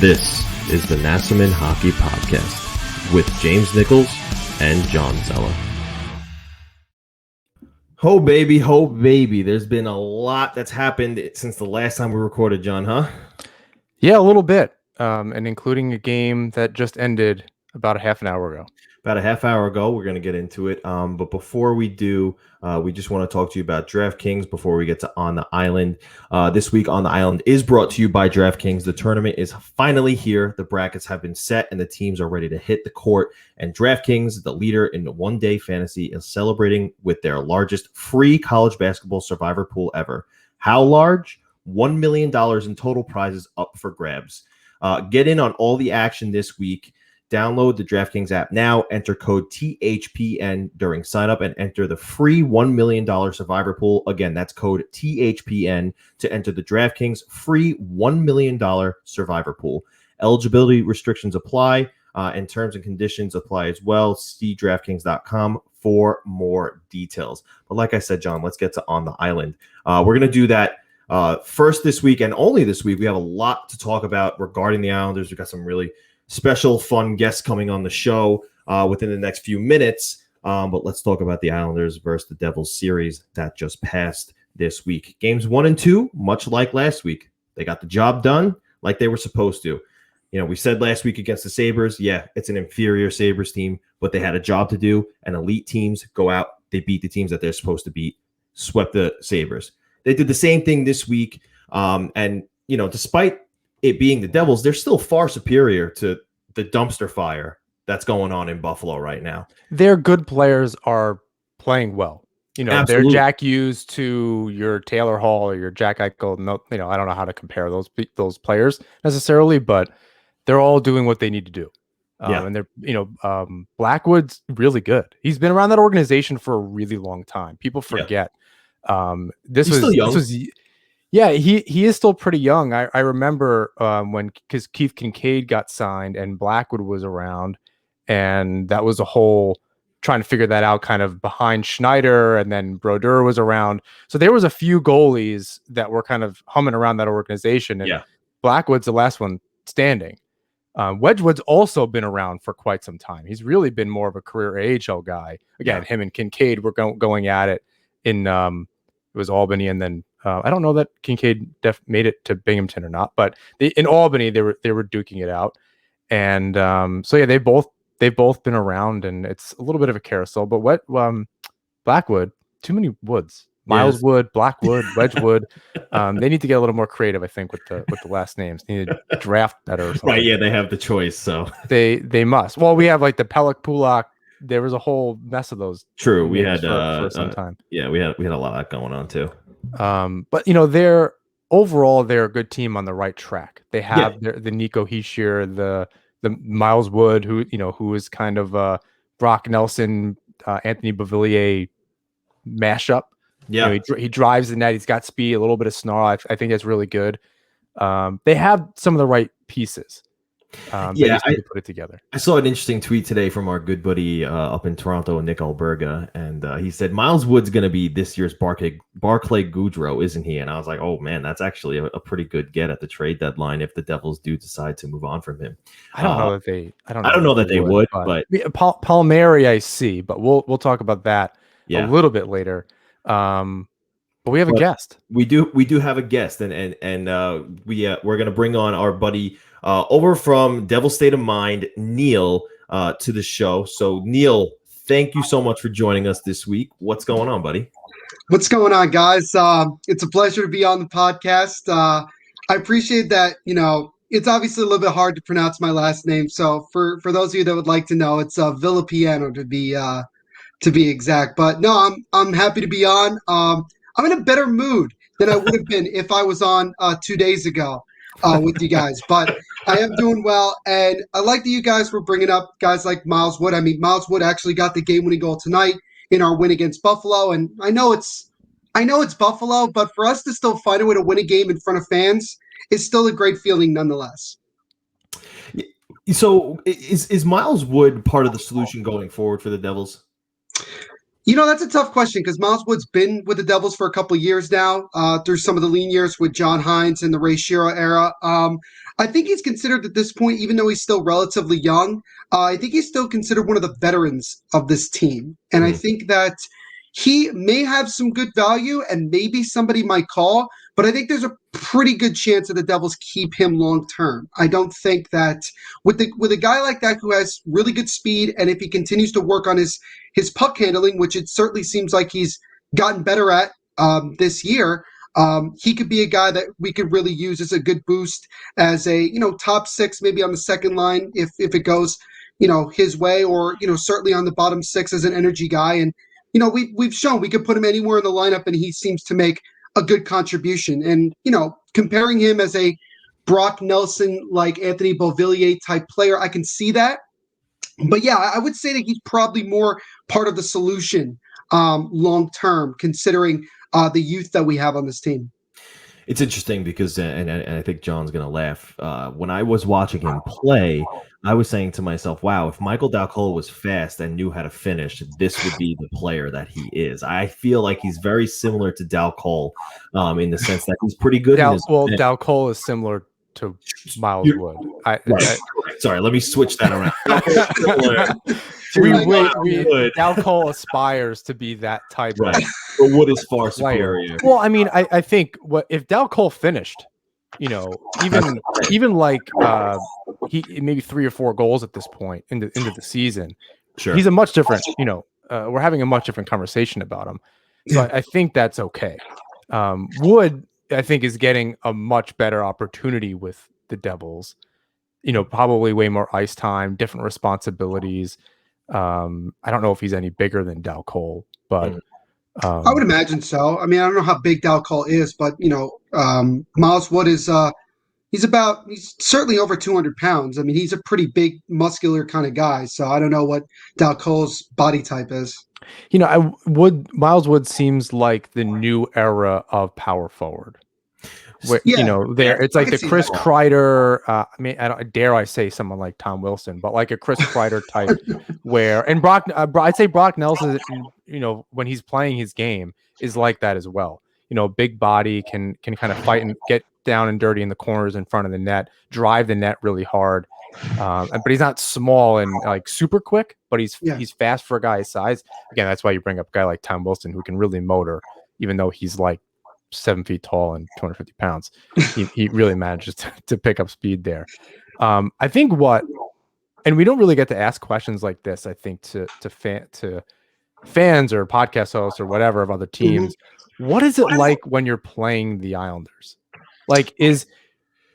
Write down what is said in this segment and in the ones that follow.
This is the Nassaumen Hockey Podcast with James Nichols and John Zella. Ho baby. There's been a lot that's happened since the last time we recorded, John, huh? Yeah, a little bit, and including a game that just ended about a half an hour ago. About a half hour ago, we're going to get into it. But before we do, we just want to talk to you about DraftKings before we get to On the Island. This week, On the Island is brought to you by DraftKings. The tournament is finally here. The brackets have been set, and the teams are ready to hit the court. And DraftKings, the leader in one-day fantasy, is celebrating with their largest free college basketball survivor pool ever. How large? $1 million in total prizes up for grabs. Get in on all the action this week. Download the DraftKings app now, enter code THPN during signup, and enter the free $1 million survivor pool. Again, that's code THPN to enter the DraftKings free $1 million survivor pool. Eligibility restrictions apply, and terms and conditions apply as well. See DraftKings.com for more details. But like I said, John, let's get to On the Island. We're going to do that first this week and only this week. We have a lot to talk about regarding the Islanders. We've got some really special, fun guests coming on the show within the next few minutes. But let's talk about the Islanders versus the Devils series that just passed this week. Games 1 and 2, much like last week. They got the job done like they were supposed to. You know, we said last week against the Sabres, yeah, it's an inferior Sabres team, but they had a job to do, and elite teams go out, they beat the teams that they're supposed to beat, swept the Sabres. They did the same thing this week, and, you know, despite it being the Devils, they're still far superior to the dumpster fire that's going on in Buffalo right now. Their good players are playing well. You know, Absolutely. They're Jack Hughes to your Taylor Hall or your Jack Eichel. No, you know, I don't know how to compare those players necessarily, but they're all doing what they need to do. And they're, Blackwood's really good. He's been around that organization for a really long time. People forget. He's still young. Yeah, he is still pretty young. I remember because Keith Kincaid got signed and Blackwood was around, and that was a whole trying to figure that out kind of behind Schneider, and then Brodeur was around. So there was a few goalies that were kind of humming around that organization, and Blackwood's the last one standing. Wedgwood's also been around for quite some time. He's really been more of a career AHL guy. Again, him and Kincaid were going at it in it was Albany, and then I don't know that Kincaid made it to Binghamton or not, but in Albany they were duking it out, and they've both been around, and it's a little bit of a carousel. But Blackwood, too many Woods, Miles Wood, Blackwood, Wedgwood, they need to get a little more creative, I think, with the last names. They need to draft better or something. Right? Yeah, they have the choice, so they must. Well, we have like the Pelech Pulak. There was a whole mess of those. True, we had for some time. Yeah, we had a lot going on too. But you know, they're a good team on the right track. They have the Nico Hischier, the Miles Wood, who is kind of Brock Nelson, Anthony Beauvillier mashup. Yeah, he drives the net. He's got speed, a little bit of snarl. I think that's really good. They have some of the right pieces. I put it together. I saw an interesting tweet today from our good buddy up in Toronto, Nick Alberga, and he said Miles Wood's going to be this year's Barclay Goodrow, isn't he? And I was like, oh man, that's actually a pretty good get at the trade deadline if the Devils do decide to move on from him. I don't know that they. I don't know that they would, but Palmieri I see, but we'll talk about that a little bit later. But we have a guest. We do have a guest, and we're going to bring on our buddy over from Devil State of Mind, Neil, to the show. So Neil, thank you so much for joining us this week. What's going on, buddy? What's going on, guys? It's a pleasure to be on the podcast. I appreciate that. You know, it's obviously a little bit hard to pronounce my last name. So for those of you that would like to know, it's Villapiano to be exact. But no, I'm happy to be on. I'm in a better mood than I would have been if I was on 2 days ago with you guys. But I am doing well, and I like that you guys were bringing up guys like Miles Wood. I mean, Miles Wood actually got the game-winning goal tonight in our win against Buffalo, and I know it's Buffalo, but for us to still find a way to win a game in front of fans is still a great feeling nonetheless. So is Miles Wood part of the solution going forward for the Devils? That's a tough question because Miles Wood's been with the Devils for a couple of years now, through some of the lean years with John Hines and the Ray Shero era. I think he's considered at this point, even though he's still relatively young, I think he's still considered one of the veterans of this team. And I think that he may have some good value and maybe somebody might call, but I think there's a pretty good chance that the Devils keep him long term. I don't think that with a guy like that who has really good speed, and if he continues to work on his puck handling, which it certainly seems like he's gotten better at this year, he could be a guy that we could really use as a good boost as a top six, maybe on the second line if it goes his way, or certainly on the bottom six as an energy guy. And we've shown we could put him anywhere in the lineup, and he seems to make a good contribution. And comparing him as a Brock Nelson like Anthony Beauvillier type player, I can see that. But yeah, I would say that he's probably more part of the solution long term, considering the youth that we have on this team. It's interesting because, and I think John's going to laugh, when I was watching him play, I was saying to myself, wow, if Michael Dal Colle was fast and knew how to finish, this would be the player that he is. I feel like he's very similar to Dal Colle in the sense that he's pretty good. Dal Colle is similar to Miles Wood. Sorry, let me switch that around. Dal Colle aspires to be that type of but Wood is far superior. Well, I mean, I think if Dal Colle finished, even like he maybe 3 or 4 goals at this point into the season, sure, he's a much different. We're having a much different conversation about him. So I think that's okay. Wood, I think, is getting a much better opportunity with the Devils. Probably way more ice time, different responsibilities. I don't know if he's any bigger than Dal Colle, but I would imagine so. I mean, I don't know how big Dal Colle is, but Miles Wood is he's certainly over 200 pounds. I mean, he's a pretty big, muscular kind of guy. So I don't know what Dal Colle's body type is. Miles Wood seems like the new era of power forward. Where, it's like the Chris Kreider. Dare I say someone like Tom Wilson, but like a Chris Kreider type, and Brock. I'd say Brock Nelson. When he's playing his game, is like that as well. Big body, can kind of fight and get down and dirty in the corners in front of the net, drive the net really hard. But he's not small and like super quick, but he's fast for a guy his size. Again, that's why you bring up a guy like Tom Wilson, who can really motor, even though he's like 7 feet tall and 250 pounds. He really manages to pick up speed there. I think and we don't really get to ask questions like this, I think, to fans or podcast hosts or whatever of other teams. What is it like when you're playing the Islanders? Like, is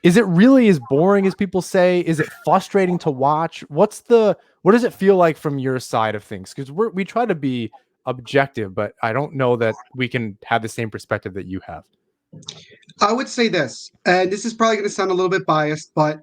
it really as boring as people say? Is it frustrating to watch? What does it feel like from your side of things? Because we try to be objective, but I don't know that we can have the same perspective that you have. I would say this, and this is probably going to sound a little bit biased, but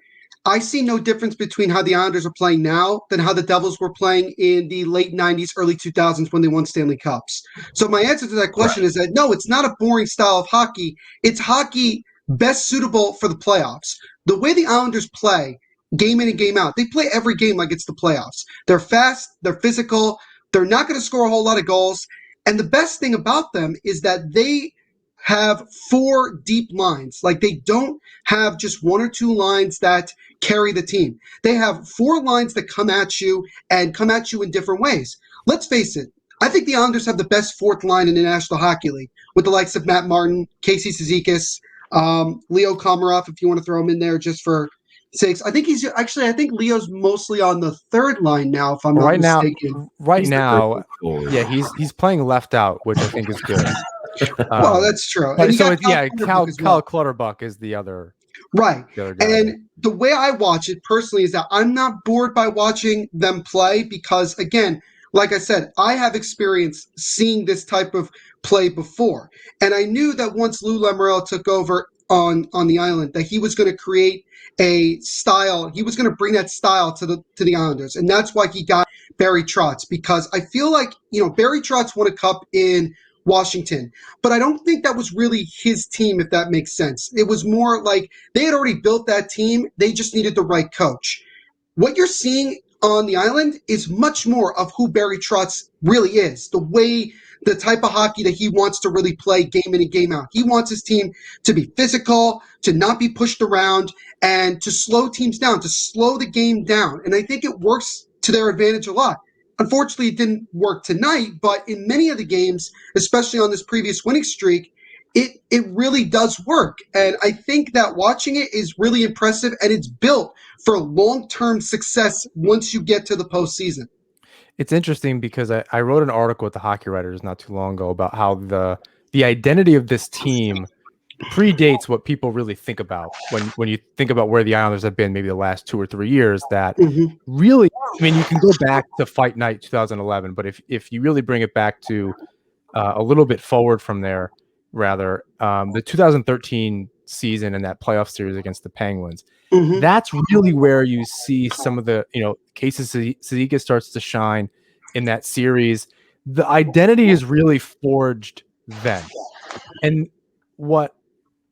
I see no difference between how the Islanders are playing now than how the Devils were playing in the late 90s, early 2000s when they won Stanley Cups. So my answer to that question is that no, it's not a boring style of hockey. It's hockey best suitable for the playoffs. The way the Islanders play, game in and game out, they play every game like it's the playoffs. They're fast, they're physical, they're not going to score a whole lot of goals. And the best thing about them is that they have 4 deep lines. Like, they don't have just 1 or 2 lines that carry the team. They have 4 lines that come at you and come at you in different ways. Let's face it. I think the Islanders have the best 4th line in the National Hockey League with the likes of Matt Martin, Casey Cizikas, Leo Komarov, if you want to throw him in there just for sakes. I think Leo's mostly on the 3rd line now, if I'm not mistaken. He's playing left out, which I think is good. Well, that's true. Cal Clutterbuck is the other. Right. The other guy. And the way I watch it personally is that I'm not bored by watching them play because, again, like I said, I have experience seeing this type of play before. And I knew that once Lou Lamoriello took over on the island, that he was going to create a style. He was going to bring that style to the Islanders. And that's why he got Barry Trotz, because I feel like, Barry Trotz won a cup in Washington, but I don't think that was really his team, if that makes sense. It was more like they had already built that team. They just needed the right coach. What you're seeing on the island is much more of who Barry Trotz really is, the type of hockey that he wants to really play game in and game out. He wants his team to be physical, to not be pushed around, and to slow teams down, to slow the game down. And I think it works to their advantage a lot. Unfortunately, it didn't work tonight, but in many of the games, especially on this previous winning streak, it really does work. And I think that watching it is really impressive, and it's built for long-term success once you get to the postseason. It's interesting because I wrote an article with the Hockey Writers not too long ago about how the identity of this team predates what people really think about when you think about where the Islanders have been maybe the last 2 or 3 years. That really, I mean, you can go back to Fight Night 2011, but if you really bring it back to a little bit forward from there, rather, the 2013 season and that playoff series against the Penguins, that's really where you see some of the, cases Sedika starts to shine in that series. The identity is really forged then. And what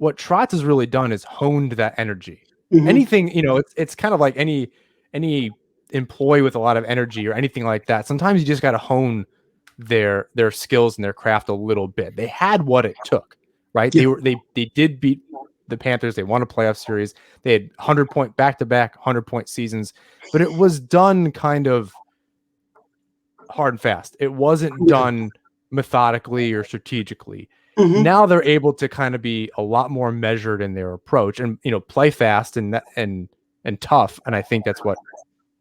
Trotz has really done is honed that energy. Anything, it's kind of like any employee with a lot of energy or anything like that. Sometimes you just got to hone their skills and their craft a little bit. They had what it took, right? Yeah. They did beat the Panthers. They won a playoff series. They had 100-point back-to-back 100-point seasons, but it was done kind of hard and fast. It wasn't done methodically or strategically. Now they're able to kind of be a lot more measured in their approach and, play fast and tough. And I think that's what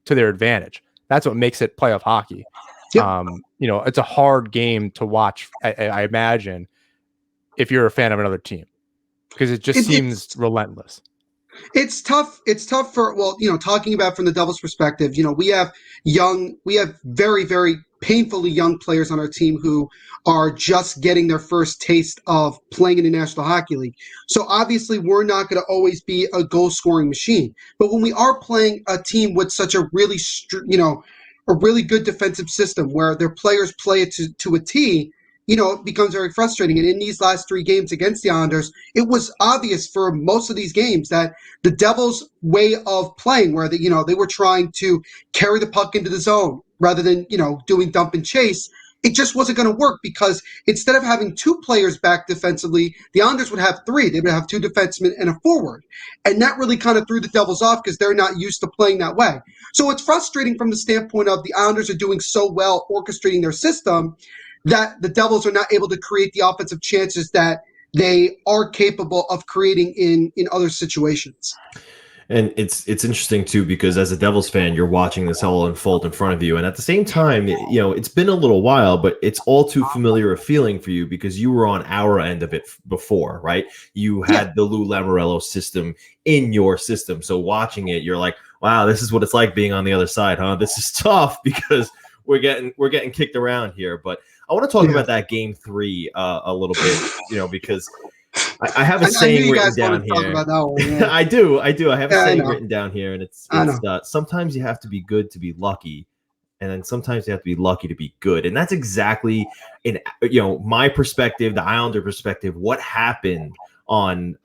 to their advantage. That's what makes it playoff hockey. Yep. It's a hard game to watch, I imagine, if you're a fan of another team, because it just seems relentless. It's tough. It's tough for, talking about from the Devils' perspective, we have very, very painfully young players on our team who are just getting their first taste of playing in the National Hockey League. So obviously we're not going to always be a goal scoring machine, but when we are playing a team with such a really, a really good defensive system where their players play it to a T, it becomes very frustrating. And in these last 3 games against the Islanders, it was obvious for most of these games that the Devils' way of playing, where they were trying to carry the puck into the zone rather than, doing dump and chase, it just wasn't going to work, because instead of having 2 players back defensively, the Islanders would have 3. They would have 2 defensemen and a forward. And that really kind of threw the Devils off because they're not used to playing that way. So it's frustrating from the standpoint of the Islanders are doing so well orchestrating their system that the Devils are not able to create the offensive chances that they are capable of creating in other situations. And it's interesting too, because as a Devils fan, you're watching this all unfold in front of you, and at the same time, it's been a little while, but it's all too familiar a feeling for you because you were on our end of it before, right? You had the Lou Lamoriello system in your system, so watching it, you're like, wow, this is what it's like being on the other side, huh? This is tough because we're getting kicked around here. But I want to talk about that game 3 a little bit, because I have a saying written down here. I do. I have a saying written down here, and it's sometimes you have to be good to be lucky, and then sometimes you have to be lucky to be good. And that's exactly, in my perspective, the Islander perspective, what happened on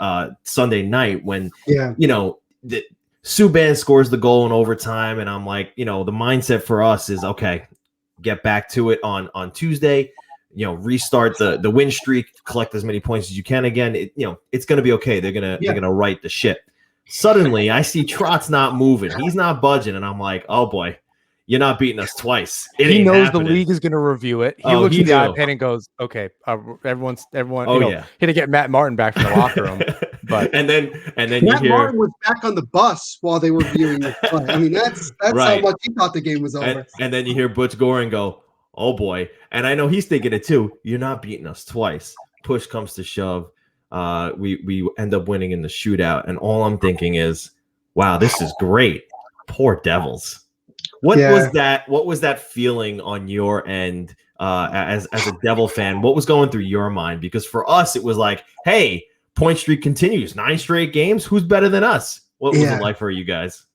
Sunday night when the Subban scores the goal in overtime, and I'm like, the mindset for us is, okay, get back to it on Tuesday. Restart the win streak, collect as many points as you can again. It's going to be okay. They're gonna right the ship. Suddenly, I see Trotz not moving. He's not budging, and I'm like, oh boy, you're not beating us twice. He knows happening. The league is going to review it. He looks at the iPad and goes, okay, everyone. He had to get Matt Martin back from the locker room. But and then Matt Martin was back on the bus while they were viewing the play. I mean, that's right. How much he thought the game was over. And then you hear Butch Goring go, oh boy. And I know he's thinking it too. You're not beating us twice. Push comes to shove. We end up winning in the shootout. And all I'm thinking is, wow, this is great. Poor Devils. What was that feeling on your end as a Devil fan? What was going through your mind? Because for us, it was like, hey, point streak continues. 9 straight games. Who's better than us? What was it like for you guys?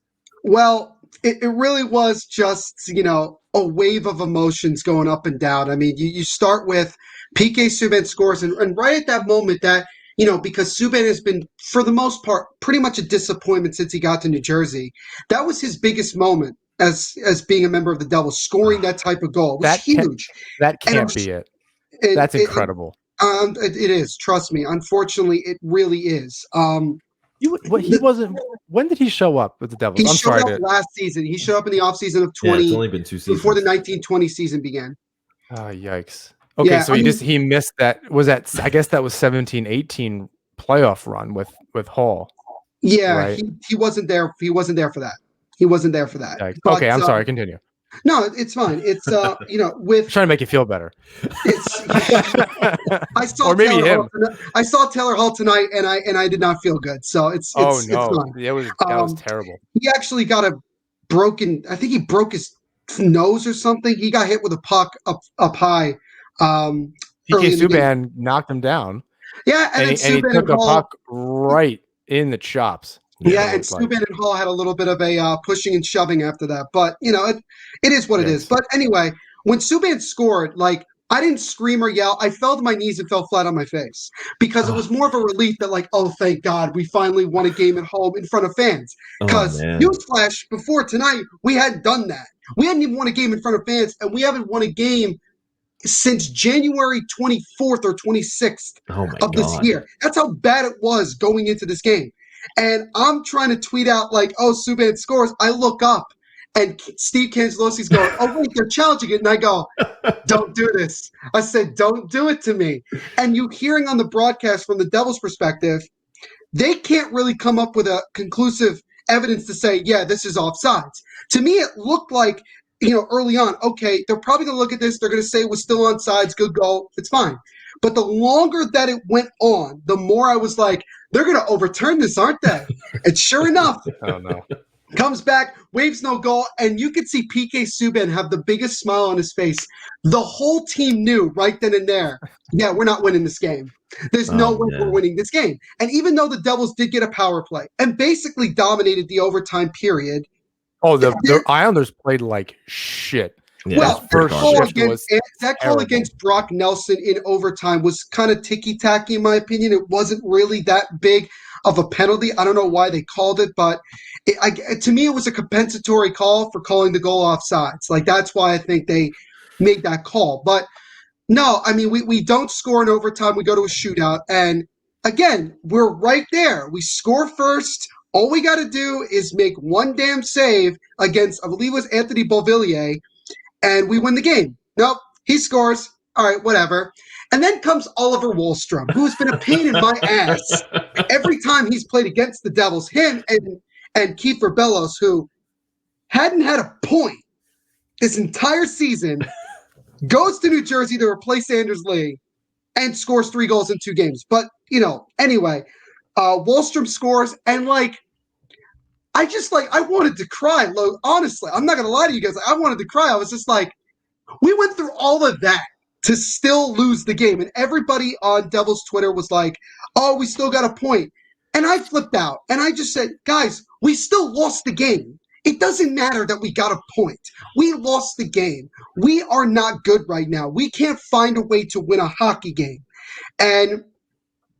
Well, it really was just, a wave of emotions going up and down. I mean, you start with PK Subban scores, and right at that moment that, because Subban has been, for the most part, pretty much a disappointment since he got to New Jersey. That was his biggest moment as being a member of the Devils. Scoring that type of goal was huge. That can't be it. That's incredible. It is. Trust me. Unfortunately, it really is. He wasn't. When did he show up with the Devils? He showed up last season. He showed up in the offseason of 20. It's only been 2 seasons before the 1920 season began. Oh, yikes. Okay, yeah, so he missed that. I guess that was 17-18 playoff run with Hall. Yeah, right? he wasn't there. He wasn't there for that. Yikes. But, okay, I'm sorry. Continue. No, it's fine. It's with trying to make you feel better. I saw Taylor Hall tonight, and I did not feel good. So it's fine. That was terrible. He actually got I think he broke his nose or something. He got hit with a puck up high. PK Subban knocked him down. Yeah, and he took a puck right in the chops. Yeah, and Subban and Hall had a little bit of a pushing and shoving after that. But, it is what it is. But anyway, when Subban scored, I didn't scream or yell. I fell to my knees and fell flat on my face because it was more of a relief that, oh, thank God, we finally won a game at home in front of fans. Because, newsflash, before tonight, we hadn't done that. We hadn't even won a game in front of fans, and we haven't won a game since January 24th or 26th of this year. That's how bad it was going into this game. And I'm trying to tweet out Subban scores. I look up and Steve Cangelosi's going, oh, wait, they're challenging it. And I go, don't do this. I said, don't do it to me. And you hearing on the broadcast from the Devils' perspective, they can't really come up with a conclusive evidence to say, yeah, this is offsides. To me, it looked like, early on, okay, they're probably going to look at this. They're going to say it was still onside. Good goal. It's fine. But the longer that it went on, the more I was like, they're going to overturn this, aren't they? And sure enough, oh, no. Comes back, waves no goal, and you could see PK Subban have the biggest smile on his face. The whole team knew right then and there, yeah, we're not winning this game. There's no way we're winning this game. And even though the Devils did get a power play and basically dominated the overtime period. Oh, the Islanders played like shit. Yeah, well, that call against Brock Nelson in overtime was kind of ticky-tacky, in my opinion. It wasn't really that big of a penalty. I don't know why they called it, but to me, it was a compensatory call for calling the goal offsides. That's why I think they made that call. But no, I mean, we don't score in overtime. We go to a shootout. And again, we're right there. We score first. All we got to do is make one damn save against, I believe it was Anthony Beauvillier, and we win the game. Nope, he scores. All right, whatever. And then comes Oliver Wahlstrom, who has been a pain in my ass every time he's played against the Devils. Him and Kiefer Bellows, who hadn't had a point this entire season, goes to New Jersey to replace Anders Lee and scores 3 goals in 2 games. But, anyway, Wahlstrom scores, and I wanted to cry. Honestly, I'm not going to lie to you guys. I wanted to cry. I was just we went through all of that to still lose the game. And everybody on Devils Twitter was like, oh, we still got a point. And I flipped out. And I just said, guys, we still lost the game. It doesn't matter that we got a point. We lost the game. We are not good right now. We can't find a way to win a hockey game. And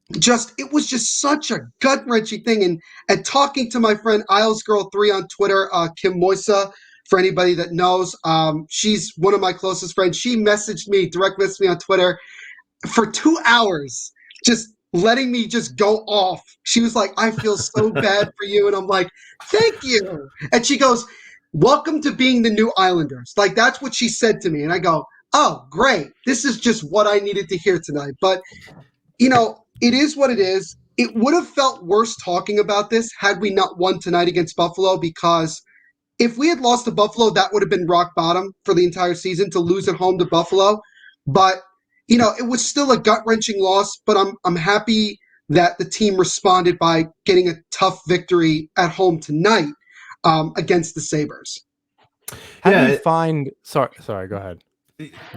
it was just such a gut-wrenching thing. And talking to my friend IslesGirl3 on Twitter, Kim Moisa, for anybody that knows, she's one of my closest friends. She direct messaged me on Twitter for 2 hours, just letting me just go off. She was like, I feel so bad for you. And I'm like, thank you. And she goes, welcome to being the new Islanders. That's what she said to me. And I go, oh, great. This is just what I needed to hear tonight. But, it is what it is. It would have felt worse talking about this had we not won tonight against Buffalo, because if we had lost to Buffalo, that would have been rock bottom for the entire season, to lose at home to Buffalo. But, it was still a gut-wrenching loss, but I'm happy that the team responded by getting a tough victory at home tonight against the Sabres. How do you find – sorry, go ahead.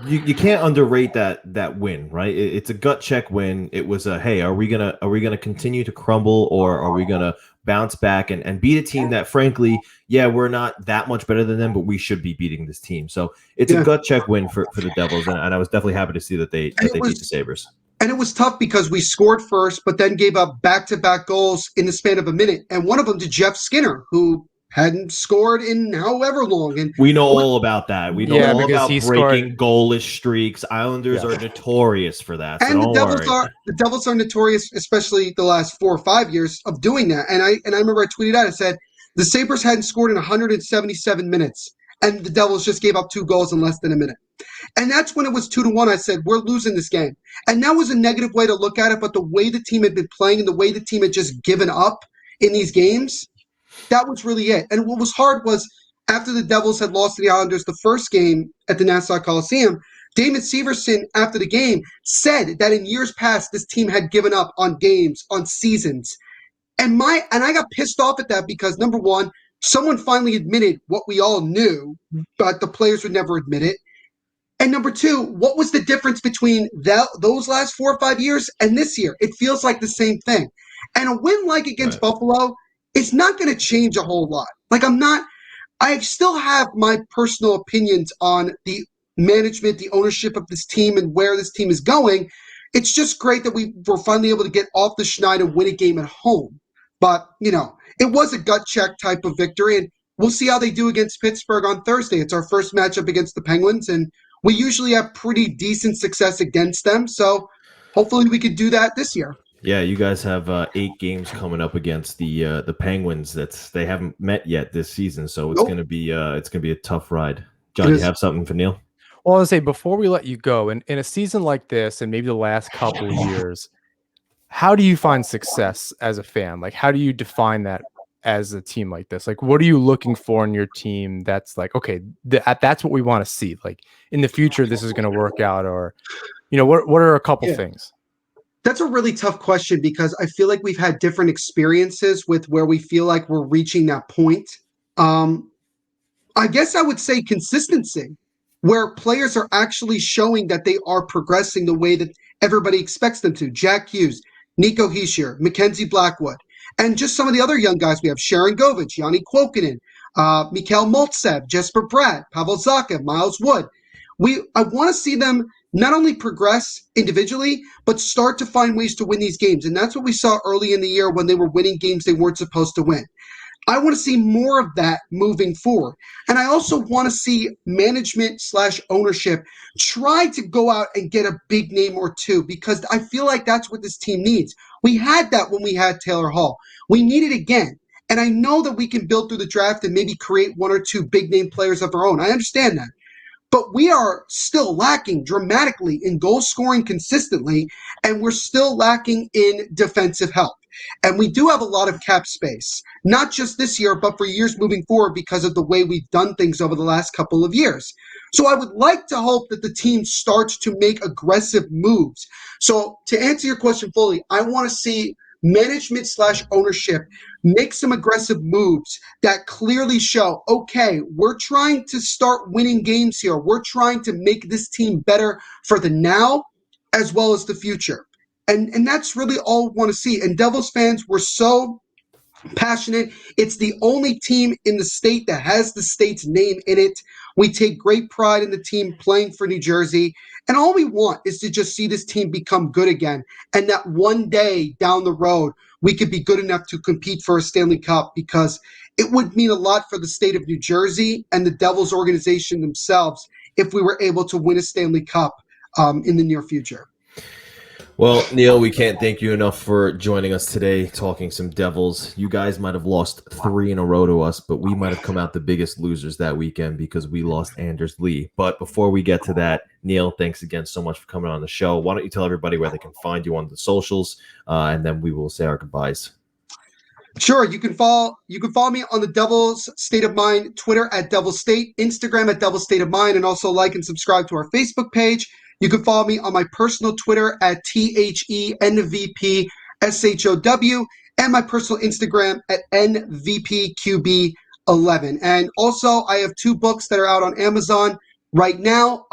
You can't underrate that win, right? It's a gut check win. It was hey, are we gonna continue to crumble, or are we gonna bounce back and beat a team that, frankly, we're not that much better than them, but we should be beating this team. So it's a gut check win for the Devils, and I was definitely happy to see that they beat the Sabres. And it was tough because we scored first, but then gave up back-to-back goals in the span of a minute, and one of them to Jeff Skinner, who hadn't scored in however long. And we know all about that. We know all about breaking goalless streaks. Islanders are notorious for that. So and the Devils are notorious, especially the last 4 or 5 years, of doing that. And I remember I tweeted out, I said the Sabres hadn't scored in 177 minutes, and the Devils just gave up 2 goals in less than a minute. And that's when it was 2-1. I said, we're losing this game. And that was a negative way to look at it, but the way the team had been playing and the way the team had just given up in these games, that was really it. And what was hard was after the Devils had lost to the Islanders the first game at the Nassau Coliseum, Damon Severson, after the game, said that in years past, this team had given up on games, on seasons. And I got pissed off at that because, number one, someone finally admitted what we all knew, but the players would never admit it. And number two, what was the difference between those last 4 or 5 years and this year? It feels like the same thing. And a win like against Buffalo is not going to change a whole lot. I still have my personal opinions on the management, the ownership of this team and where this team is going. It's just great that we were finally able to get off the schneid and win a game at home. But, it was a gut check type of victory, and we'll see how they do against Pittsburgh on Thursday. It's our first matchup against the Penguins, and we usually have pretty decent success against them. So hopefully we could do that this year. Yeah, you guys have 8 games coming up against the Penguins. They haven't met yet this season, so it's gonna be a tough ride. John, you have something for Neil? Well, I was say before we let you go, in a season like this, and maybe the last couple of years, how do you find success as a fan? Like, how do you define that as a team like this? Like, what are you looking for in your team that's like, okay, that's what we want to see. Like, in the future, this is going to work out, or, what are a couple things? That's a really tough question because I feel like we've had different experiences with where we feel like we're reaching that point. I guess I would say consistency, where players are actually showing that they are progressing the way that everybody expects them to. Jack Hughes, Nico Hischier, Mackenzie Blackwood, and just some of the other young guys we have, Sharon Govich, Yanni Kuokkanen, Mikhail Maltsev, Jesper Bratt, Pavel Zacha, Miles Wood. I want to see them not only progress individually, but start to find ways to win these games. And that's what we saw early in the year when they were winning games they weren't supposed to win. I want to see more of that moving forward. And I also want to see management/ownership try to go out and get a big name or two, because I feel like that's what this team needs. We had that when we had Taylor Hall. We need it again. And I know that we can build through the draft and maybe create 1 or 2 big name players of our own. I understand that. But we are still lacking dramatically in goal scoring consistently, and we're still lacking in defensive help. And we do have a lot of cap space, not just this year, but for years moving forward because of the way we've done things over the last couple of years. So I would like to hope that the team starts to make aggressive moves. So to answer your question fully, I want to see management/ownership make some aggressive moves that clearly show, okay, we're trying to start winning games here. We're trying to make this team better for the now as well as the future. And that's really all we want to see. And Devils fans, we're so passionate. It's the only team in the state that has the state's name in it. We take great pride in the team playing for New Jersey. And all we want is to just see this team become good again. And that one day down the road, we could be good enough to compete for a Stanley Cup, because it would mean a lot for the state of New Jersey and the Devils organization themselves if we were able to win a Stanley Cup in the near future. Well, Neil, we can't thank you enough for joining us today, talking some Devils. You guys might have lost 3 in a row to us, but we might have come out the biggest losers that weekend because we lost Anders Lee. But before we get to that, Neil, thanks again so much for coming on the show. Why don't you tell everybody where they can find you on the socials, and then we will say our goodbyes. Sure. You can follow me on the Devils State of Mind Twitter at Devils State, Instagram at Devils State of Mind, and also like and subscribe to our Facebook page. You can follow me on my personal Twitter at THENVPSHOW, and my personal Instagram at NVPQB11. And also, I have 2 books that are out on Amazon right now,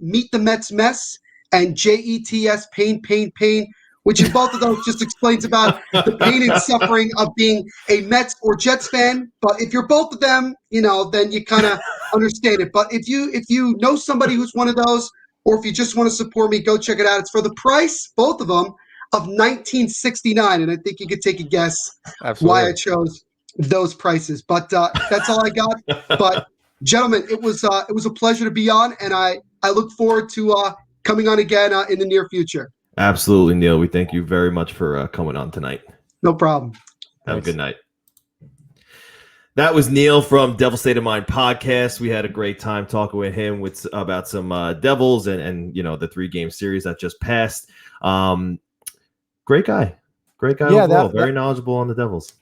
Meet the Mets Mess and JETS Pain, Pain, Pain, which in both of those just explains about the pain and suffering of being a Mets or Jets fan. But if you're both of them, then you kind of understand it. But if you know somebody who's one of those, or if you just want to support me, go check it out. It's for the price, both of them, of $19.69. And I think you could take a guess why I chose those prices. But that's all I got. But gentlemen, it was a pleasure to be on, and I look forward to coming on again in the near future. Absolutely, Neil. We thank you very much for coming on tonight. No problem. Have a good night. That was Neil from Devil State of Mind podcast. We had a great time talking with him about some Devils and the 3-game series that just passed. Great guy. Yeah, overall. Very knowledgeable on the Devils.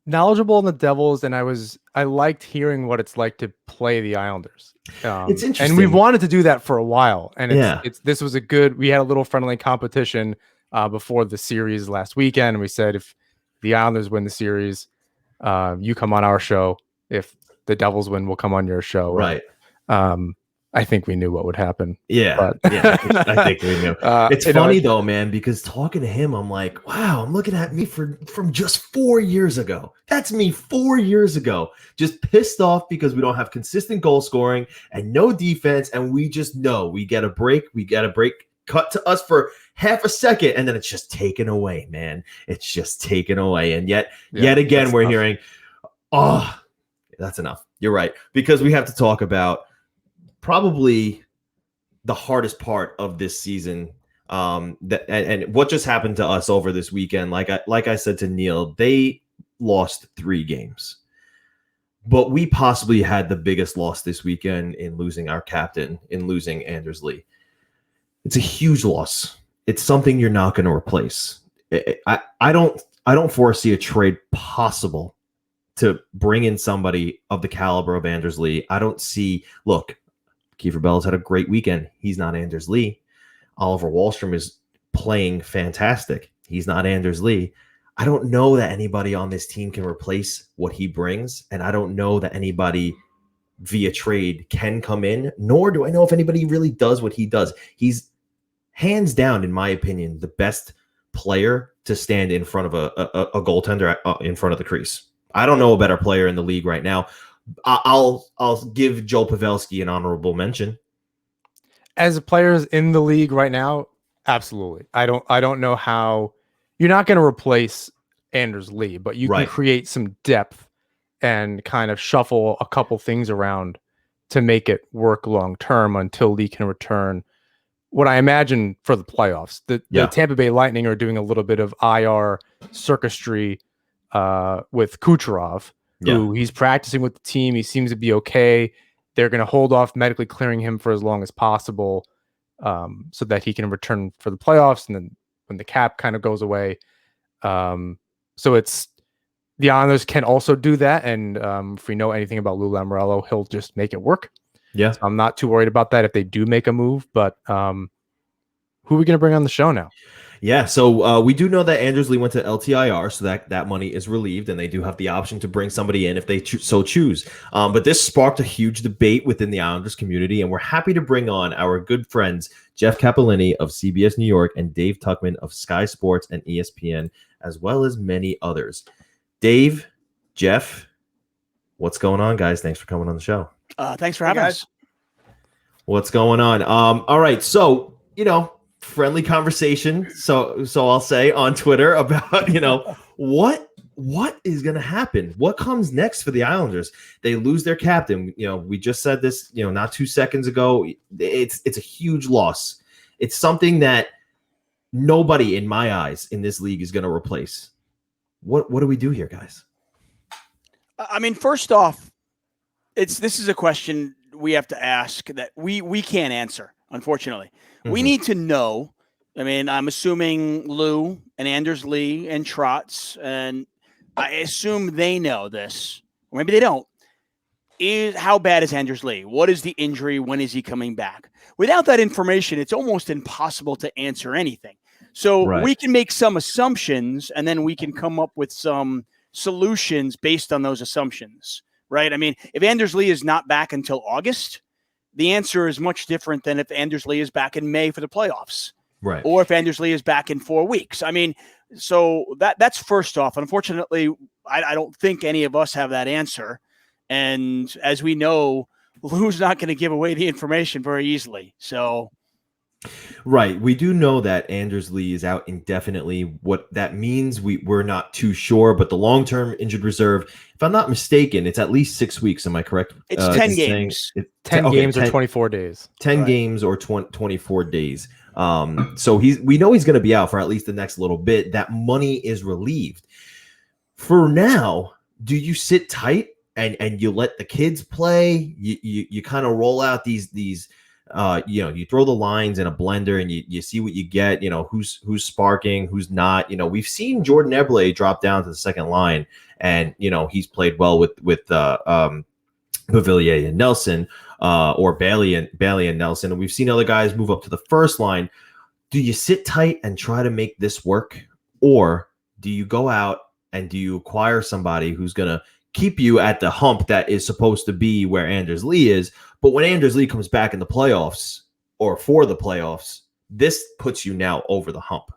Knowledgeable on the Devils, and I liked hearing what it's like to play the Islanders. It's interesting, and we've wanted to do that for a while. And this was we had a little friendly competition before the series last weekend, and we said if the Islanders win the series, you come on our show. If the Devils win, we'll come on your show. Right. I think we knew what would happen. Yeah. I think we knew. It's funny though, man, because talking to him, I'm like, wow, I'm looking at me from just 4 years ago. That's me 4 years ago. Just pissed off because we don't have consistent goal scoring and no defense. And we just know we get a break. Cut to us for half a second, and then it's just taken away, man. It's just taken away. And yet again, we're hearing, oh, that's enough. You're right. Because we have to talk about probably the hardest part of this season. And what just happened to us over this weekend. Like I said to Neil, they lost 3 games. But we possibly had the biggest loss this weekend in losing our captain, in losing Anders Lee. It's a huge loss. It's something you're not going to replace. I don't foresee a trade possible to bring in somebody of the caliber of Anders Lee. I don't see. Look, Kiefer Bellows had a great weekend. He's not Anders Lee. Oliver Wahlstrom is playing fantastic. He's not Anders Lee. I don't know that anybody on this team can replace what he brings, and I don't know that anybody via trade can come in, nor do I know if anybody really does what he does. He's hands down, in my opinion, the best player to stand in front of a goaltender in front of the crease. I don't know a better player in the league right now. I'll give Joe Pavelski an honorable mention. As players in the league right now, absolutely. I don't know how you're not going to replace Anders Lee, but you can create some depth and kind of shuffle a couple things around to make it work long term until Lee can return. What I imagine for the playoffs, the Tampa Bay Lightning are doing a little bit of IR circusry with Kucherov, who he's practicing with the team. He seems to be okay. They're going to hold off medically clearing him for as long as possible so that he can return for the playoffs. And then when the cap kind of goes away. So it's the Islanders can also do that. And if we know anything about Lou Lamoriello, he'll just make it work. Yeah. So I'm not too worried about that if they do make a move, but who are we going to bring on the show now? Yeah, so we do know that Anders Lee went to LTIR, so that money is relieved, and they do have the option to bring somebody in if they so choose. But this sparked a huge debate within the Islanders community, and we're happy to bring on our good friends Jeff Capellini of CBS New York and Dave Tuchman of Sky Sports and ESPN, as well as many others. Dave, Jeff, what's going on, guys? Thanks for coming on the show. Thanks for having us. What's going on? All right, so, friendly conversation. So I'll say on Twitter about, what is going to happen? What comes next for the Islanders? They lose their captain. We just said this, not 2 seconds ago. It's a huge loss. It's something that nobody in my eyes in this league is going to replace. What do we do here, guys? I mean, first off, this is a question we have to ask that we can't answer, unfortunately. Mm-hmm. We need to know. I mean, I'm assuming Lou and Anders Lee and Trotz, and I assume they know this, or maybe they don't. How bad is Anders Lee? What is the injury? When is he coming back? Without that information, it's almost impossible to answer anything. So we can make some assumptions, and then we can come up with some solutions based on those assumptions, right? I mean, if Anders Lee is not back until August, the answer is much different than if Anders Lee is back in May for the playoffs, right? Or if Anders Lee is back in 4 weeks. I mean, so that's first off. Unfortunately, I don't think any of us have that answer. And as we know, Lou's not going to give away the information very easily. So Right. We do know that Anders Lee is out indefinitely. What that means, we're not too sure, but the long-term injured reserve, if I'm not mistaken, it's at least 6 weeks. Am I correct? It's 10 games. 10 games or 24 days. 10 games or 24 days. So we know he's going to be out for at least the next little bit. That money is relieved. For now, do you sit tight and you let the kids play? You kind of roll out these you throw the lines in a blender and you see what you get, who's sparking, who's not. We've seen Jordan Eberle drop down to the second line, and he's played well with Pavillier and Nelson, or Bailey and Nelson, and we've seen other guys move up to the first line. Do you sit tight and try to make this work, or do you go out and do you acquire somebody who's gonna keep you at the hump that is supposed to be where Anders Lee is? But when Anders Lee comes back in the playoffs, or for the playoffs, this puts you now over the hump.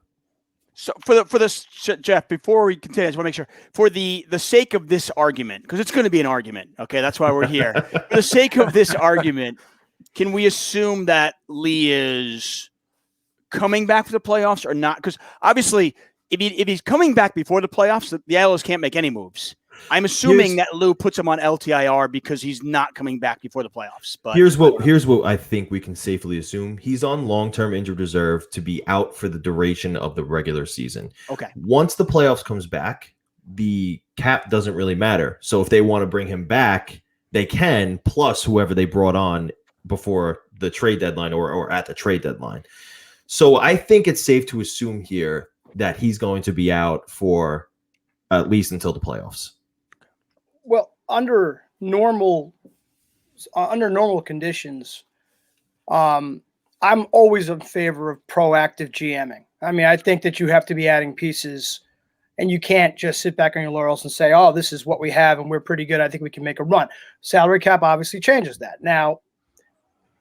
So for this, Jeff, before we continue, I just want to make sure, for the sake of this argument, because it's going to be an argument, okay? That's why we're here. For the sake of this argument, can we assume that Lee is coming back for the playoffs or not? Because obviously, if he's coming back before the playoffs, the Islanders can't make any moves. I'm assuming that Lou puts him on LTIR because he's not coming back before the playoffs. But here's what I think we can safely assume: he's on long-term injured reserve to be out for the duration of the regular season. Okay. Once the playoffs comes back, the cap doesn't really matter. So if they want to bring him back, they can, plus whoever they brought on before the trade deadline or at the trade deadline. So I think it's safe to assume here that he's going to be out for at least until the playoffs. Well, under normal conditions, I'm always in favor of proactive GMing. I mean, I think that you have to be adding pieces, and you can't just sit back on your laurels and say, "Oh, this is what we have, and we're pretty good. I think we can make a run." Salary cap obviously changes that. Now,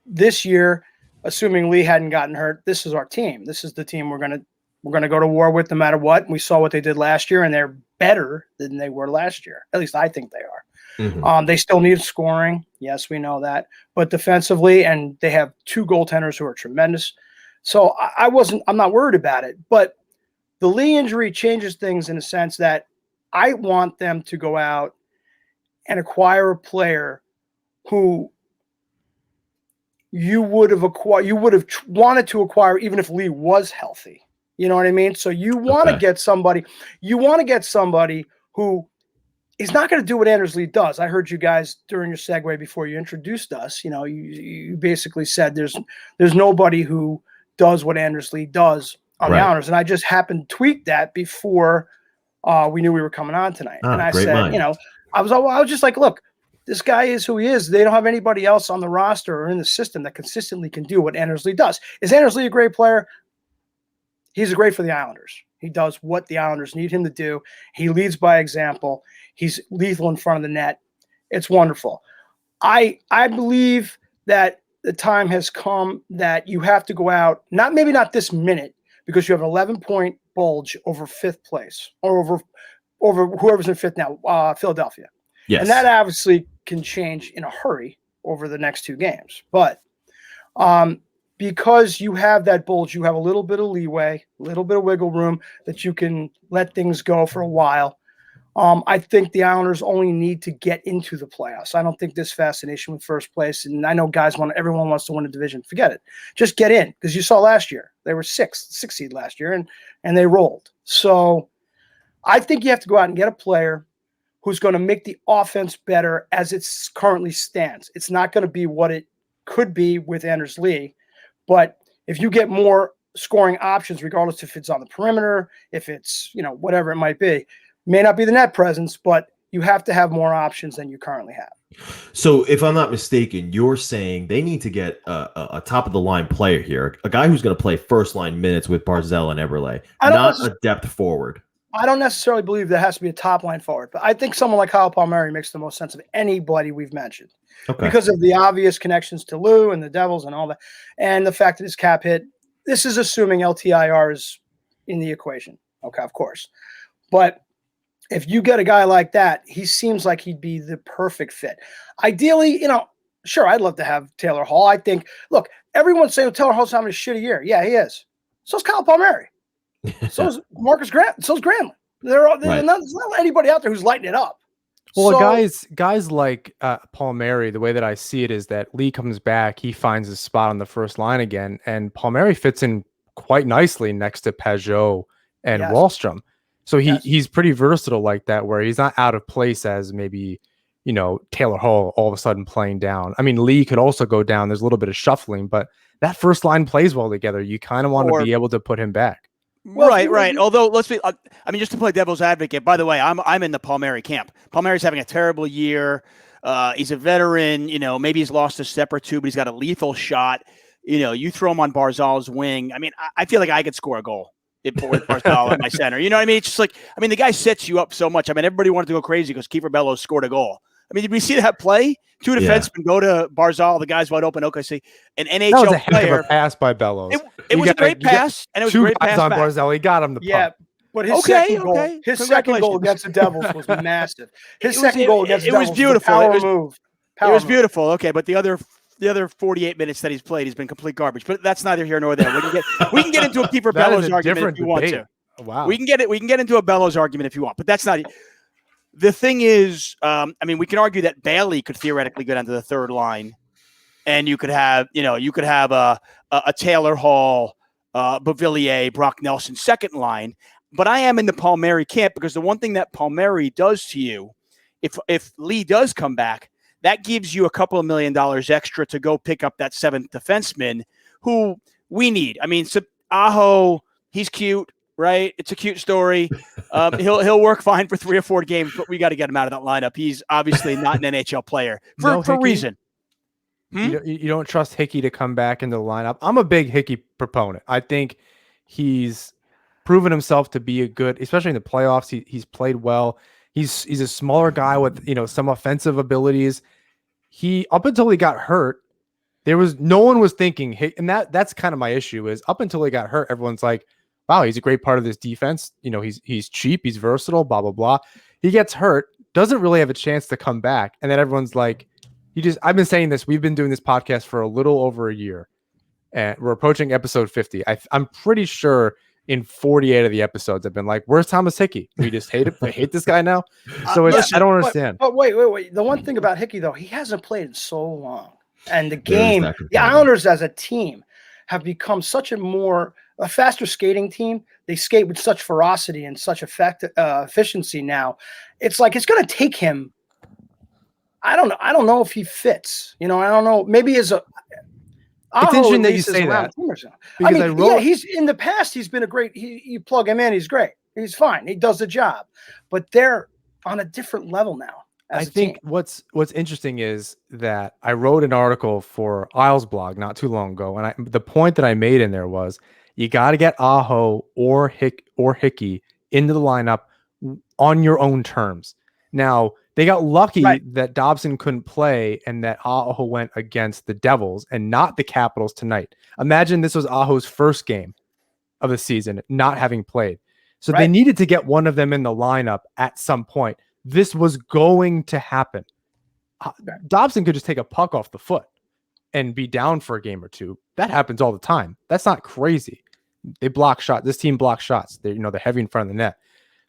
this year, assuming Lee hadn't gotten hurt, this is our team. This is the team we're gonna go to war with no matter what. We saw what they did last year, and they're better than they were last year. At least I think they are. Mm-hmm. They still need scoring. Yes, we know that. But defensively, and they have two goaltenders who are tremendous. So I'm not worried about it. But the Lee injury changes things in a sense that I want them to go out and acquire a player who you would have wanted to acquire even if Lee was healthy. You know what I mean? So you want to get somebody who is not going to do what Anders Lee does. I heard you guys during your segue before you introduced us. You basically said there's nobody who does what Anders Lee does on the Islanders, and I just happened to tweet that before we knew we were coming on tonight. And I said, I was just like, look, this guy is who he is. They don't have anybody else on the roster or in the system that consistently can do what Anders Lee does. Is Anders Lee a great player? He's great for the Islanders. He does what the Islanders need him to do. He leads by example. He's lethal in front of the net. It's wonderful. I believe that the time has come that you have to go out, maybe not this minute, because you have an 11-point bulge over fifth place, or over whoever's in fifth now, Philadelphia. Yes. And that obviously can change in a hurry over the next two games. But because you have that bulge, you have a little bit of leeway, a little bit of wiggle room that you can let things go for a while. I think the Islanders only need to get into the playoffs. I don't think this fascination with first place, and I know everyone wants to win a division. Forget it. Just get in, because you saw last year. They were six seed last year, and they rolled. So I think you have to go out and get a player who's going to make the offense better as it currently stands. It's not going to be what it could be with Anders Lee, but if you get more scoring options, regardless if it's on the perimeter, if it's, whatever it might be, may not be the net presence, but you have to have more options than you currently have. So if I'm not mistaken, you're saying they need to get a top of the line player here, a guy who's going to play first line minutes with Barzal and Eberle, not a depth forward. I don't necessarily believe there has to be a top line forward, but I think someone like Kyle Palmieri makes the most sense of anybody we've mentioned because of the obvious connections to Lou and the Devils and all that, and the fact that his cap hit. This is assuming LTIR is in the equation. Okay, of course. But if you get a guy like that, he seems like he'd be the perfect fit. Ideally, sure, I'd love to have Taylor Hall. I think, look, everyone's saying Taylor Hall's having a shitty year. Yeah, he is. So's Kyle Palmieri. So's Marcus Grant. So's Granlund. There's not anybody out there who's lighting it up. Well, So, guys like Palmieri, the way that I see it is that Lee comes back, he finds his spot on the first line again, and Palmieri fits in quite nicely next to Peugeot and Wahlstrom. So he's pretty versatile like that, where he's not out of place as maybe, Taylor Hall all of a sudden playing down. I mean, Lee could also go down. There's a little bit of shuffling, but that first line plays well together. You kind of want to be able to put him back. Well, right. Although, let's be, just to play devil's advocate, by the way, I'm in the Palmieri camp. Palmieri's having a terrible year. He's a veteran, maybe he's lost a step or two, but he's got a lethal shot. You throw him on Barzal's wing. I mean, I feel like I could score a goal with Barzal at my center. You know what I mean? It's just like, the guy sets you up so much. I mean, everybody wanted to go crazy because Kiefer Bellows scored a goal. I mean, did we see that play? Two defensemen go to Barzal, the guy's wide open. Okay, an NHL that was a player. Heck of a pass by Bellows. It was a great pass, and it was a great pass on back. Barzal. He got him the puck. But his second goal against the Devils was massive. His second goal against the Devils was beautiful. It was beautiful. Okay, but the other 48 minutes that he's played, he's been complete garbage. But that's neither here nor there. We can get into a Kiefer Bellows argument if you want to. Wow. We can get into a Bellows argument if you want, but that's not. The thing is, we can argue that Bailey could theoretically go down to the third line, and you could have a Taylor Hall, Beauvillier, Brock Nelson second line. But I am in the Palmieri camp because the one thing that Palmieri does to you, if Lee does come back, that gives you a couple of $1 million extra to go pick up that seventh defenseman who we need. I mean, Aho, he's cute. Right, it's a cute story. He'll work fine for 3 or 4 games, but we got to get him out of that lineup. He's obviously not an NHL player for a reason. You don't trust Hickey to come back into the lineup. I'm a big Hickey proponent. I think he's proven himself to be a good, especially in the playoffs. He's played well. He's a smaller guy with some offensive abilities. Up until he got hurt, no one was thinking, and that's kind of my issue is up until he got hurt, everyone's like, wow, he's a great part of this defense. He's cheap, he's versatile, blah, blah, blah. He gets hurt, doesn't really have a chance to come back. And then everyone's like, I've been saying this. We've been doing this podcast for a little over a year, and we're approaching episode 50. I'm pretty sure in 48 of the episodes I've been like, where's Thomas Hickey? We just hate it. We hate this guy now. So I don't understand. But wait. The one thing about Hickey, though, he hasn't played in so long. And the game, the Islanders as a team have become such a faster skating team. They skate with such ferocity and such efficiency now. It's like it's going to take him. I don't know if he fits. I don't know. Maybe it's interesting that you say that. He's in the past. He's been a great. You plug him in, he's great. He's fine. He does the job. But they're on a different level now. I think what's interesting is that I wrote an article for Isles blog not too long ago, and the point that I made in there was you got to get Aho or Hickey into the lineup on your own terms. Now, they got lucky that Dobson couldn't play and that Aho went against the Devils and not the Capitals tonight. Imagine this was Aho's first game of the season, not having played. So they needed to get one of them in the lineup at some point. This was going to happen. Dobson could just take a puck off the foot and be down for a game or two. That happens all the time. That's not crazy. They block shots. This team blocks shots. They're heavy in front of the net.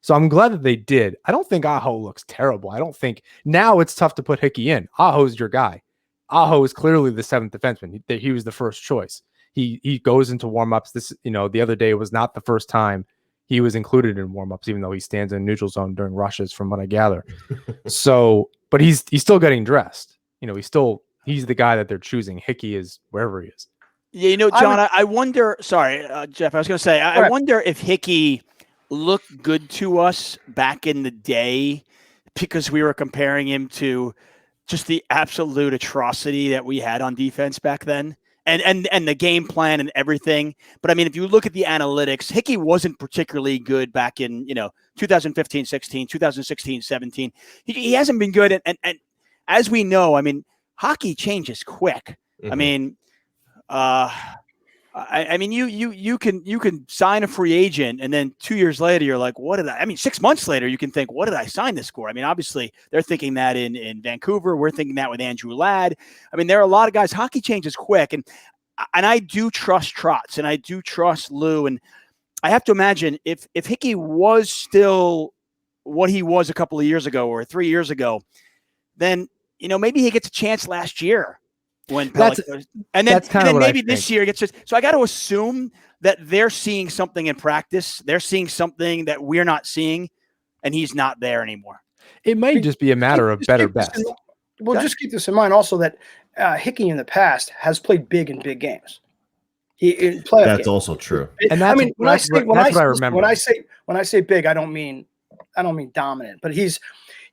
So I'm glad that they did. I don't think Aho looks terrible. I don't think now it's tough to put Hickey in. Aho's your guy. Aho is clearly the seventh defenseman. He was the first choice. He goes into warmups. This, the other day was not the first time he was included in warmups, even though he stands in neutral zone during rushes, from what I gather. So, but he's still getting dressed. He's the guy that they're choosing. Hickey is wherever he is. Yeah, John, I wonder. Sorry, Jeff. I was going to say, I wonder if Hickey looked good to us back in the day because we were comparing him to just the absolute atrocity that we had on defense back then. And the game plan and everything. But I mean, if you look at the analytics, Hickey wasn't particularly good back in, 2015-16, 2016-17. He hasn't been good. And as we know, I mean, hockey changes quick. Mm-hmm. I mean, you can sign a free agent, and then 2 years later, you're like, 6 months later, you can think, what did I sign this for? I mean, obviously, they're thinking that in Vancouver. We're thinking that with Andrew Ladd. I mean, there are a lot of guys. Hockey changes quick, and I do trust Trotz and I do trust Lou. And I have to imagine if Hickey was still what he was a couple of years ago or 3 years ago, then, maybe he gets a chance last year when Pelech goes. And then maybe this year he gets so I got to assume that they're seeing something in practice. They're seeing something that we're not seeing, and he's not there anymore. It may just be a matter of better best. Well, just keep this in mind also that Hickey in the past has played big in big games. In playoff That's games. also true. And that's, when I say big, I don't mean dominant, but he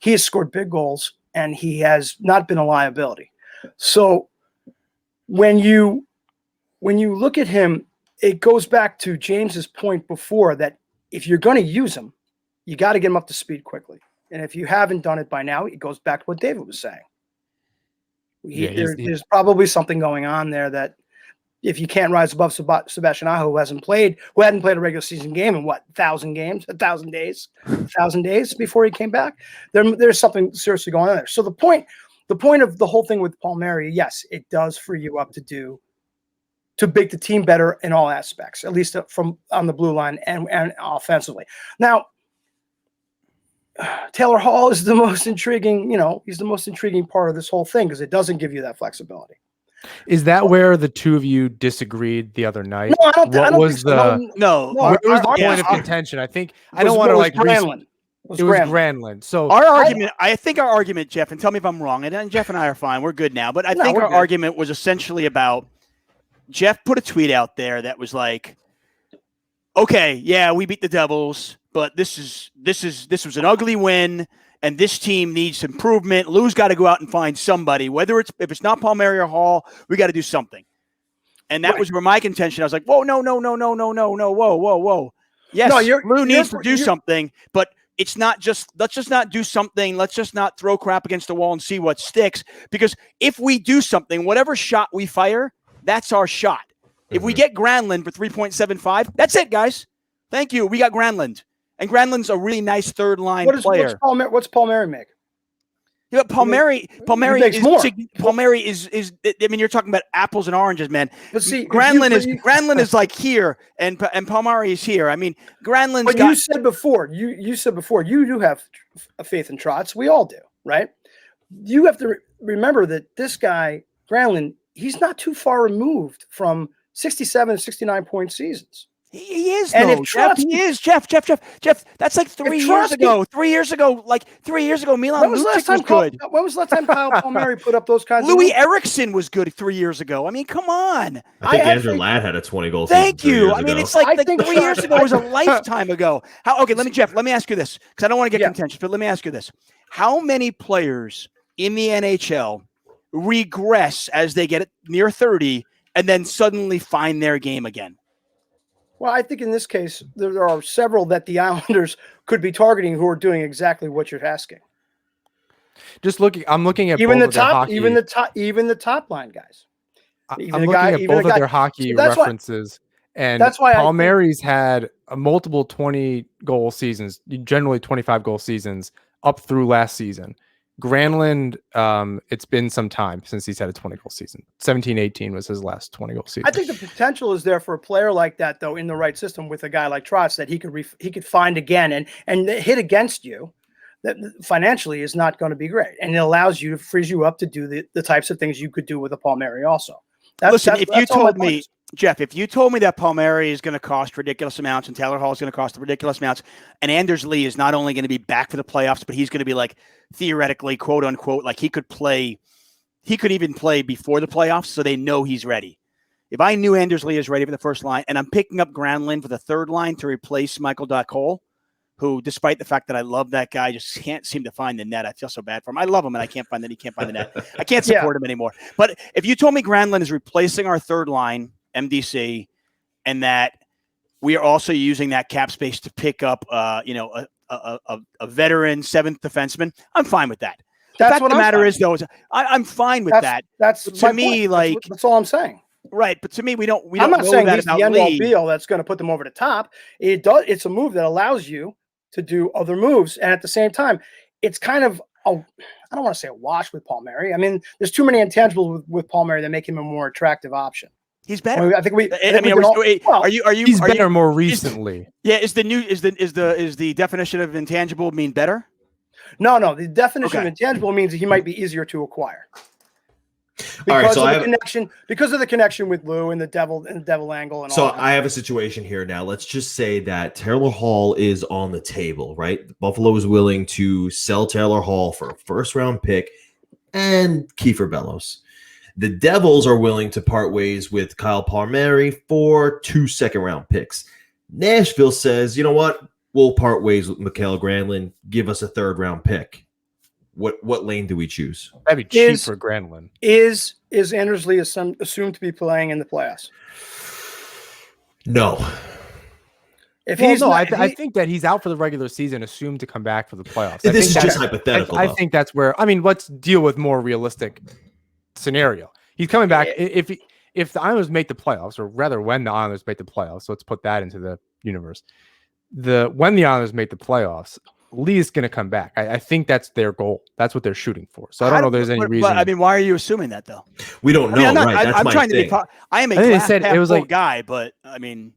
has scored big goals and he has not been a liability. So when you look at him, it goes back to James's point before that if you're going to use him, you got to get him up to speed quickly. And if you haven't done it by now, it goes back to what David was saying. There's probably something going on there that if you can't rise above Sebastian Aho, who hadn't played a regular season game in 1,000 days before he came back, there's something seriously going on there. So the point of the whole thing with Palmieri, yes, it does free you up to make the team better in all aspects, at least from on the blue line and offensively. Now, Taylor Hall is the most intriguing, he's the most intriguing part of this whole thing because it doesn't give you that flexibility. Is that where the two of you disagreed the other night? No, I don't think Where was the point of contention? I think I don't want to like Granlund. It was Granlund. So I think our argument, Jeff, and tell me if I'm wrong, and Jeff and I are fine. We're good now. But I think our argument was essentially about Jeff put a tweet out there that was like, okay, yeah, we beat the Devils, but this was an ugly win, and this team needs improvement. Lou's got to go out and find somebody, if it's not Palmieri or Hall, we got to do something. And that was where my contention. I was like, whoa, no, whoa. Yes, Lou needs to do something, but it's not just, let's just not do something. Let's just not throw crap against the wall and see what sticks. Because if we do something, whatever shot we fire, that's our shot. If we get Granlund for 3.75, that's it, guys. Thank you. We got Granlund. And Granlund's a really nice third line player. What's Palmieri make? Yeah, Palmieri makes more. Palmieri is I mean, you're talking about apples and oranges, man. But see, Granlund is like here and Palmieri is here. I mean, Granlund's you said before, you do have a faith in Trotz. We all do, right? You have to remember that this guy, Granlund, he's not too far removed from 67, 69 point seasons. He is, and though. if Trotz, he is, Jeff. That's like 3 years ago. 3 years ago, Milan Lucic was good. When was the last time Kyle Palmieri put up those kinds Louis of Eriksson was good 3 years ago. I mean, come on. I think Andrew Ladd had a 20-goal season. Thank you. I mean, it's like 3 years ago was a lifetime ago. Let me ask you this, because I don't want to get contentious, but let me ask you this. How many players in the NHL regress as they get near 30 and then suddenly find their game again? Well, I think in this case, there are several that the Islanders could be targeting who are doing exactly what you're asking. I'm looking at even the top line guys. I'm looking at both of their hockey references, and that's why Palmieri's had a multiple 20-goal seasons, generally 25-goal seasons, up through last season. Granlund, it's been some time since he's had a 20-goal season. 17-18 was his last 20-goal season. I think the potential is there for a player like that, though, in the right system with a guy like Trotz that he could find again and hit against you. That financially is not going to be great, and it frees you up to do the types of things you could do with a Palmieri also. Jeff, if you told me that Palmieri is going to cost ridiculous amounts and Taylor Hall is going to cost ridiculous amounts, and Anders Lee is not only going to be back for the playoffs, but he's going to be like theoretically, quote unquote, like he could even play before the playoffs, so they know he's ready. If I knew Anders Lee is ready for the first line, and I'm picking up Granlund for the third line to replace Michael Cole, who, despite the fact that I love that guy, just can't seem to find the net. I feel so bad for him. I love him, and he can't find the net. I can't support him anymore. But if you told me Granlund is replacing our third line, MDC, and that we are also using that cap space to pick up, a veteran seventh defenseman, I'm fine with that. That's what the matter is, though. I'm fine with that. That's to me, like that's all I'm saying. Right, but to me, we don't. I'm not know saying that he's about the end all Lee. be all that's going to put them over the top. It's a move that allows you to do other moves, and at the same time, it's kind of I don't want to say a wash with Palmieri. I mean, there's too many intangibles with Palmieri that make him a more attractive option. He's better. I mean, I think we. I mean, are you? He's better more recently. Is the definition of intangible mean better? No. The definition of intangible means that he might be easier to acquire. Because of the connection with Lou and the devil angle and all that. I have a situation here now. Let's just say that Taylor Hall is on the table, right? Buffalo is willing to sell Taylor Hall for a first-round pick and Kiefer Bellows. The Devils are willing to part ways with Kyle Palmieri for 2 second-round picks. Nashville says, you know what? We'll part ways with Mikael Granlund. Give us a third-round pick. What lane do we choose? That'd be cheap for Granlund. Is Anders Lee assumed to be playing in the playoffs? No. I think that he's out for the regular season, assumed to come back for the playoffs. This is just hypothetical. I think that's where. I mean, let's deal with more realistic scenario. He's coming back if the Islanders make the playoffs, or rather, when the Islanders make the playoffs. So let's put that into the universe. When the Islanders make the playoffs, Lee is going to come back. I think that's their goal. That's what they're shooting for. So I don't know if there's any reason. But, I mean, why are you assuming that, though? We don't know, right? I'm trying to be. I am a glass half full guy, but I mean,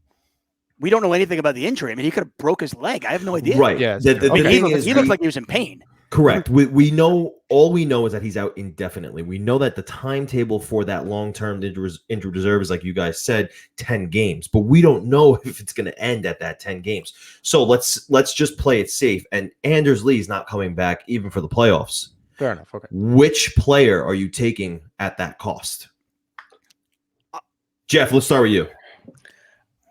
we don't know anything about the injury. I mean, he could have broke his leg. I have no idea. Right. Yeah. He looked like he was in pain. Correct. We know, all we know is that he's out indefinitely. We know that the timetable for that long-term injured reserve is, like you guys said, 10 games. But we don't know if it's going to end at that 10 games. So let's just play it safe. And Anders Lee's not coming back even for the playoffs. Fair enough. Okay. Which player are you taking at that cost? Jeff, let's start with you.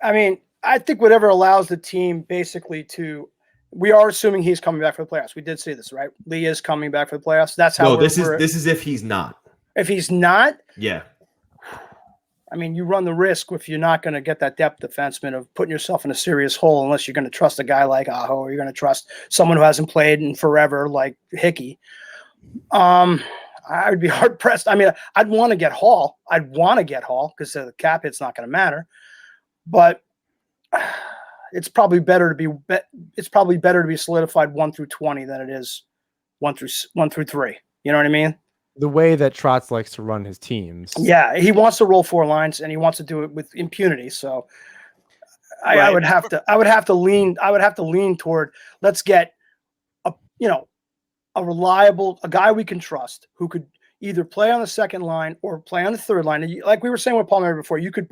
I mean, I think whatever allows the team basically to. We are assuming he's coming back for the playoffs. We did say this, right? Lee is coming back for the playoffs. That's how. No, this is if he's not. If he's not, yeah. I mean, you run the risk if you're not going to get that depth defenseman of putting yourself in a serious hole unless you're going to trust a guy like Aho or you're going to trust someone who hasn't played in forever like Hickey. I would be hard pressed. I mean, I'd want to get Hall. Because the cap hit's not going to matter, but. It's probably better to be solidified 1 through 20 than it is 1 through 3. You know what I mean? The way that Trotz likes to run his teams. Yeah, he wants to roll 4 lines and he wants to do it with impunity. So I would have to lean toward let's get a reliable guy we can trust who could either play on the second line or play on the third line. And like we were saying with Palmieri before, you could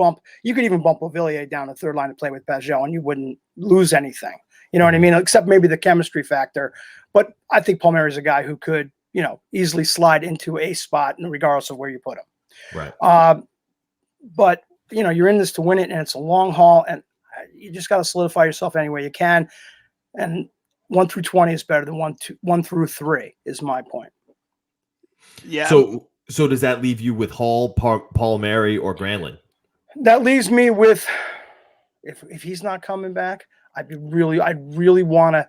even bump Ovillier down the third line and play with Pajot and you wouldn't lose anything. You know what I mean? Except maybe the chemistry factor. But I think Palmieri is a guy who could, easily slide into a spot regardless of where you put him. Right. But you're in this to win it and it's a long haul and you just got to solidify yourself any way you can. And 1 through 20 is better than 1 through 3 is my point. Yeah. So does that leave you with Hall, Palmieri, or Granlund? That leaves me with if he's not coming back, I'd really want to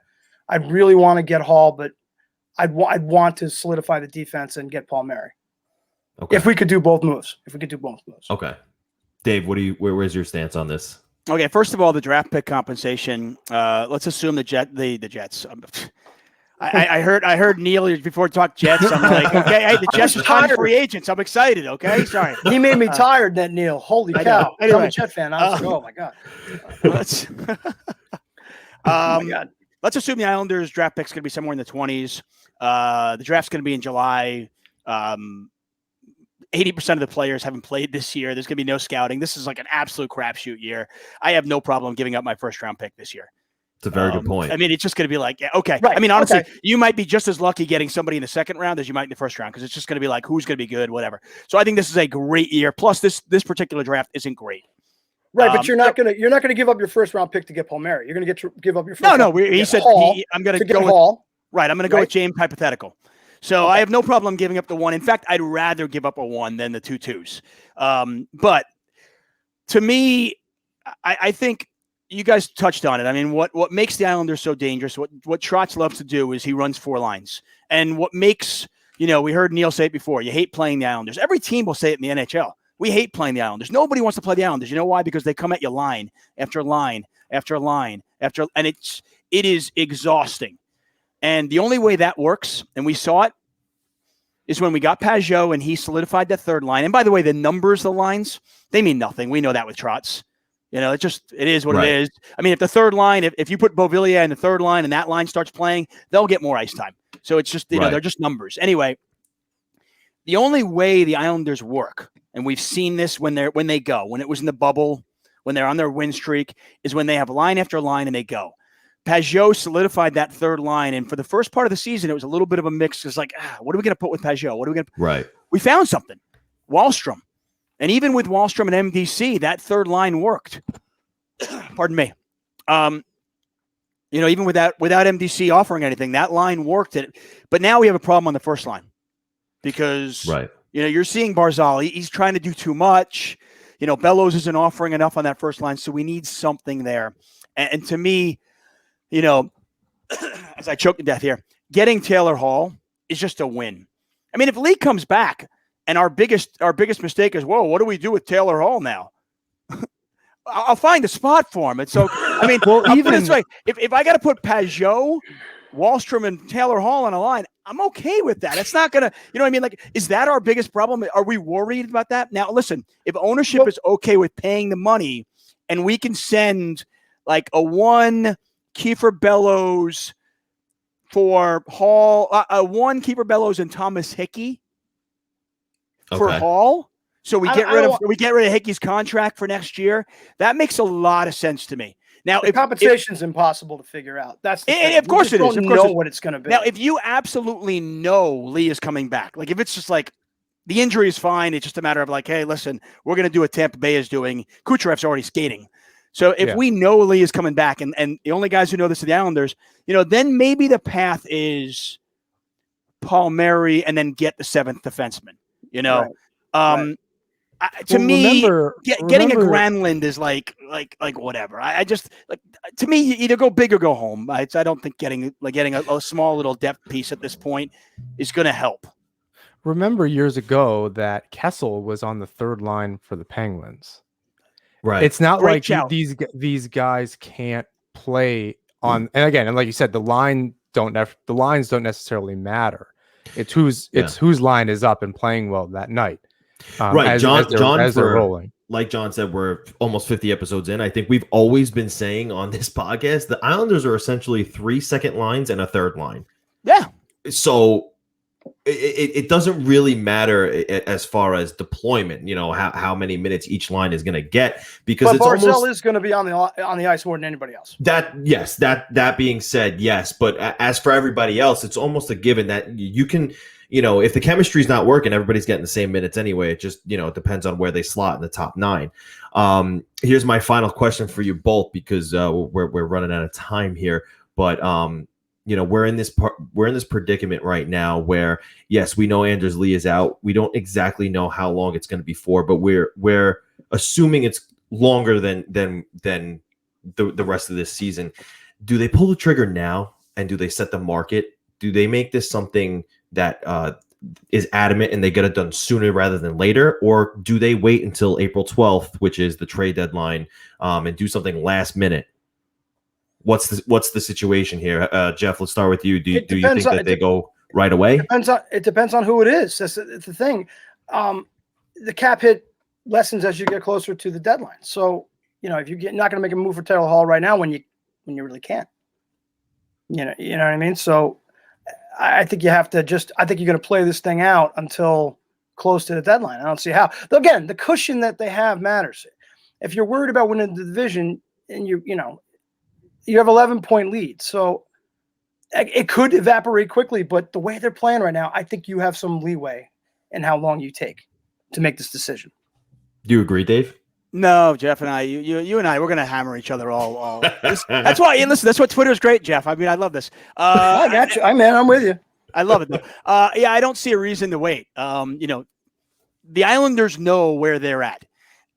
get Hall, but I'd want to solidify the defense and get Palmieri. Okay. If we could do both moves. Okay. Dave, where's your stance on this? Okay, first of all, the draft pick compensation. Let's assume the Jets. I heard Neil before he talked Jets. I'm like, okay, hey, the Jets are free agents. I'm excited. Okay, sorry. He made me tired, that Neil. Holy cow! Anyway, I'm a Jet fan. I was like, oh my god. Oh my god. Let's assume the Islanders draft pick's going to be somewhere in the 20s. The draft's going to be in July. 80% of the players haven't played this year. There's going to be no scouting. This is like an absolute crapshoot year. I have no problem giving up my first round pick this year. It's a very good point. I mean, it's just going to be like, yeah, okay. Right. I mean, honestly, you might be just as lucky getting somebody in the second round as you might in the first round because it's just going to be like, who's going to be good, whatever. So I think this is a great year. Plus, this particular draft isn't great. Right, but you're not gonna give up your first round pick to get Palmieri. You're gonna give up your first. No. He said I'm gonna go with Hall. Right, I'm gonna go with James hypothetical. So I have no problem giving up the 1. In fact, I'd rather give up a 1 than the 2 2s. But to me, I think. You guys touched on it. I mean, what makes the Islanders so dangerous, what Trotz loves to do is he runs 4 lines. And what makes, we heard Neil say it before, you hate playing the Islanders. Every team will say it in the NHL. We hate playing the Islanders. Nobody wants to play the Islanders. You know why? Because they come at you line after line after line and it is exhausting. And the only way that works, and we saw it, is when we got Pajot and he solidified that third line. And by the way, the numbers, the lines, they mean nothing. We know that with Trotz. It is what it is. I mean, if the third line, if you put Beauvillier in the third line and that line starts playing, they'll get more ice time. So it's just, they're just numbers. Anyway, the only way the Islanders work, and we've seen this when it was in the bubble, when they're on their win streak, is when they have line after line and they go. Pajot solidified that third line. And for the first part of the season, it was a little bit of a mix. It's like, what are we going to put with Pajot? What are we going to Right. We found something. Wallstrom. And even with Wallstrom and MDC, that third line worked. Pardon me. Even without MDC offering anything, that line worked. But now we have a problem on the first line because you're seeing Barzal. He's trying to do too much. Bellows isn't offering enough on that first line, so we need something there. And to me, as I choke to death here, getting Taylor Hall is just a win. I mean, if Lee comes back and our biggest mistake is, whoa, what do we do with Taylor Hall now? I'll find a spot for him. It's so. I mean, even this way, if I got to put Pajot, Wallstrom, and Taylor Hall on a line, I'm okay with that. It's not gonna, you know what I mean? Like, is that our biggest problem? Are we worried about that? Now, listen, if ownership is okay with paying the money, and we can send like a one Kiefer Bellows for Hall, a one Kiefer Bellows and Thomas Hickey for Hall. So we get rid of Hickey's contract for next year. That makes a lot of sense to me. Now, the compensation's impossible to figure out. That's the thing. Of course it is. Don't know what it's going to be. Now, if you absolutely know Lee is coming back, like if it's just like the injury is fine, it's just a matter of like, hey, listen, we're going to do what Tampa Bay is doing. Kucherev's already skating. So if we know Lee is coming back, and the only guys who know this are the Islanders, then maybe the path is Palmieri and then get the seventh defenseman. To me, getting a Granlund is like whatever. I just to me, you either go big or go home. I don't think getting a small little depth piece at this point is going to help. Remember years ago that Kessel was on the third line for the Penguins. Right. It's not like these guys can't play on. And again, and like you said, the lines don't necessarily matter. It's whose line is up and playing well that night. Right, John, they're rolling. Like John said, we're almost 50 episodes in. I think we've always been saying on this podcast, the Islanders are essentially 3 second lines and a third line. Yeah. So it doesn't really matter as far as deployment, how many minutes each line is going to get, because it's Barzal is going to be on the ice more than anybody else. That being said, yes. But as for everybody else, it's almost a given that you can, if the chemistry is not working, everybody's getting the same minutes anyway. It just, it depends on where they slot in the top 9. Here's my final question for you both, because we're running out of time here. But we're in this predicament right now where, yes, we know Anders Lee is out. We don't exactly know how long it's going to be for, but we're assuming it's longer than the rest of this season. Do they pull the trigger now, and do they set the market? Do they make this something that is adamant and they get it done sooner rather than later, or do they wait until April 12th, which is the trade deadline, and do something last minute? What's the situation here, Jeff? Let's start with you. Do you think that they go right away? It depends on who it is. That's the thing. The cap hit lessens as you get closer to the deadline. So if you're not going to make a move for Taylor Hall right now when you really can't, you know what I mean. So I think you have to I think you're going to play this thing out until close to the deadline. I don't see how. Again, the cushion that they have matters. If you're worried about winning the division and you have 11-point lead, so it could evaporate quickly. But the way they're playing right now, I think you have some leeway in how long you take to make this decision. Do you agree, Dave? No, Jeff and I, you and I, we're going to hammer each other all. That's why. Listen, that's what Twitter's great, Jeff. I mean, I love this. I got you. I'm with you. I love it though. I don't see a reason to wait. The Islanders know where they're at.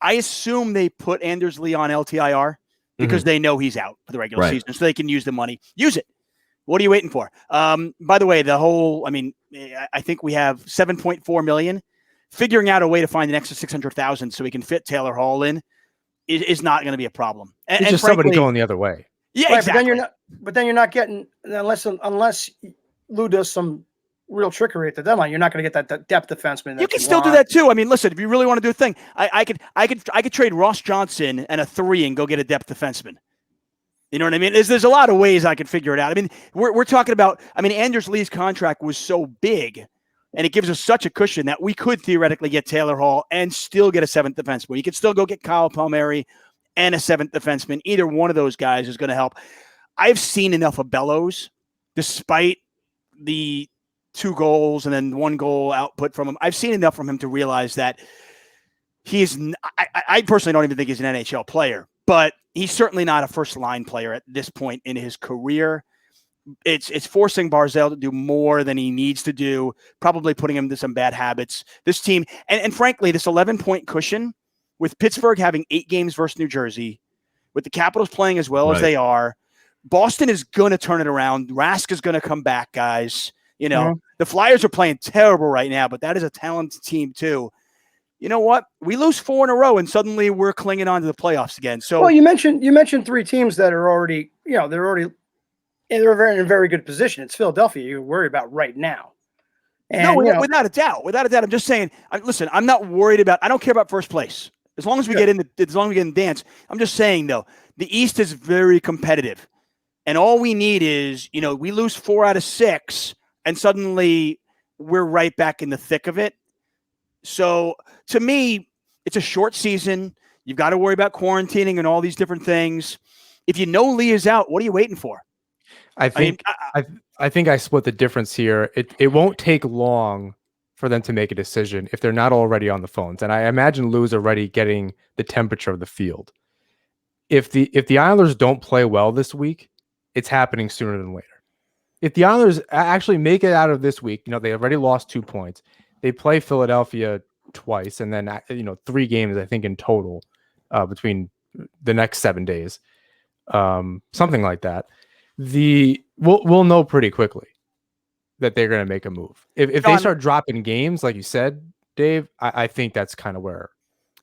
I assume they put Anders Lee on LTIR because they know he's out for the regular season, so they can use the money. Use it. What are you waiting for? By the way, I think we have $7.4 million. Figuring out a way to find an extra $600,000 so we can fit Taylor Hall in is not going to be a problem. And just frankly, somebody going the other way. Yeah, exactly. But then you're not getting unless Lou does some real trickery at the deadline. You're not going to get that depth defenseman. You can still do that too. I mean, listen, if you really want to do a thing, I could trade Ross Johnson and a 3 and go get a depth defenseman. You know what I mean? There's a lot of ways I could figure it out. I mean, we're talking about, I mean, Anders Lee's contract was so big, and it gives us such a cushion that we could theoretically get Taylor Hall and still get a 7th defenseman. You could still go get Kyle Palmieri and a 7th defenseman. Either one of those guys is going to help. I've seen enough of Bellows, despite the 2 goals and then 1 goal output from him. I've seen enough from him to realize that I personally don't even think he's an NHL player, but he's certainly not a first-line player at this point in his career. It's forcing Barzal to do more than he needs to do, probably putting him into some bad habits. This team, and frankly, this 11-point cushion, with Pittsburgh having 8 games versus New Jersey, with the Capitals playing as well as they are, Boston is going to turn it around. Rask is going to come back, guys. You know, the Flyers are playing terrible right now, but that is a talented team too. You know what? We lose 4 in a row, and suddenly we're clinging on to the playoffs again. So, well, you mentioned 3 teams that are already, they're in a very good position. It's Philadelphia you worry about right now. And, without a doubt. I'm just saying. Listen, I'm not worried about. I don't care about first place as long as we get in the dance. I'm just saying though, the East is very competitive, and all we need is we lose 4 out of 6, and suddenly we're right back in the thick of it. So to me, it's a short season. You've got to worry about quarantining and all these different things. If you know Lee is out, what are you waiting for? I think I split the difference here. It won't take long for them to make a decision if they're not already on the phones. And I imagine Lou's already getting the temperature of the field. If the Islanders don't play well this week, it's happening sooner than later. If the Islanders actually make it out of this week, they already lost 2 points. They play Philadelphia twice, and then 3 games, I think, in total between the next 7 days, something like that. We'll know pretty quickly that they're going to make a move. If they start dropping games, like you said, Dave, I think that's kind of where.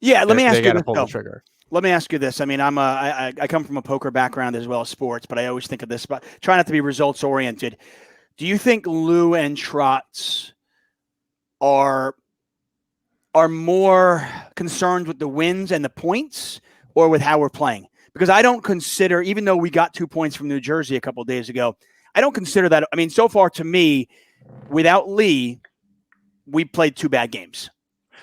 Yeah, let me ask you this. Pull the trigger. Let me ask you this. I mean, I come from a poker background as well as sports, but I always think of this about try not to be results oriented. Do you think Lou and Trotz are more concerned with the wins and the points, or with how we're playing? Because I don't consider, even though we got 2 points from New Jersey a couple of days ago, I don't consider that. I mean, so far to me, without Lee, we played 2 bad games.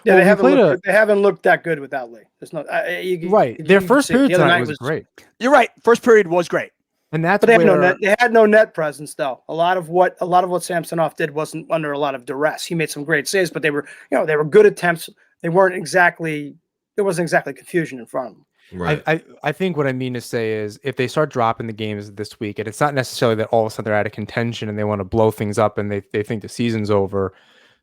Yeah, they haven't looked that good without Lee. There's no Their first period tonight was great. You're right. First period was great. And that's but they had no net presence though. A lot of what Samsonov did wasn't under a lot of duress. He made some great saves, but they were good attempts. There wasn't exactly confusion in front of them. Right. I think what I mean to say is if they start dropping the games this week, and it's not necessarily that all of a sudden they're out of contention and they want to blow things up and they think the season's over,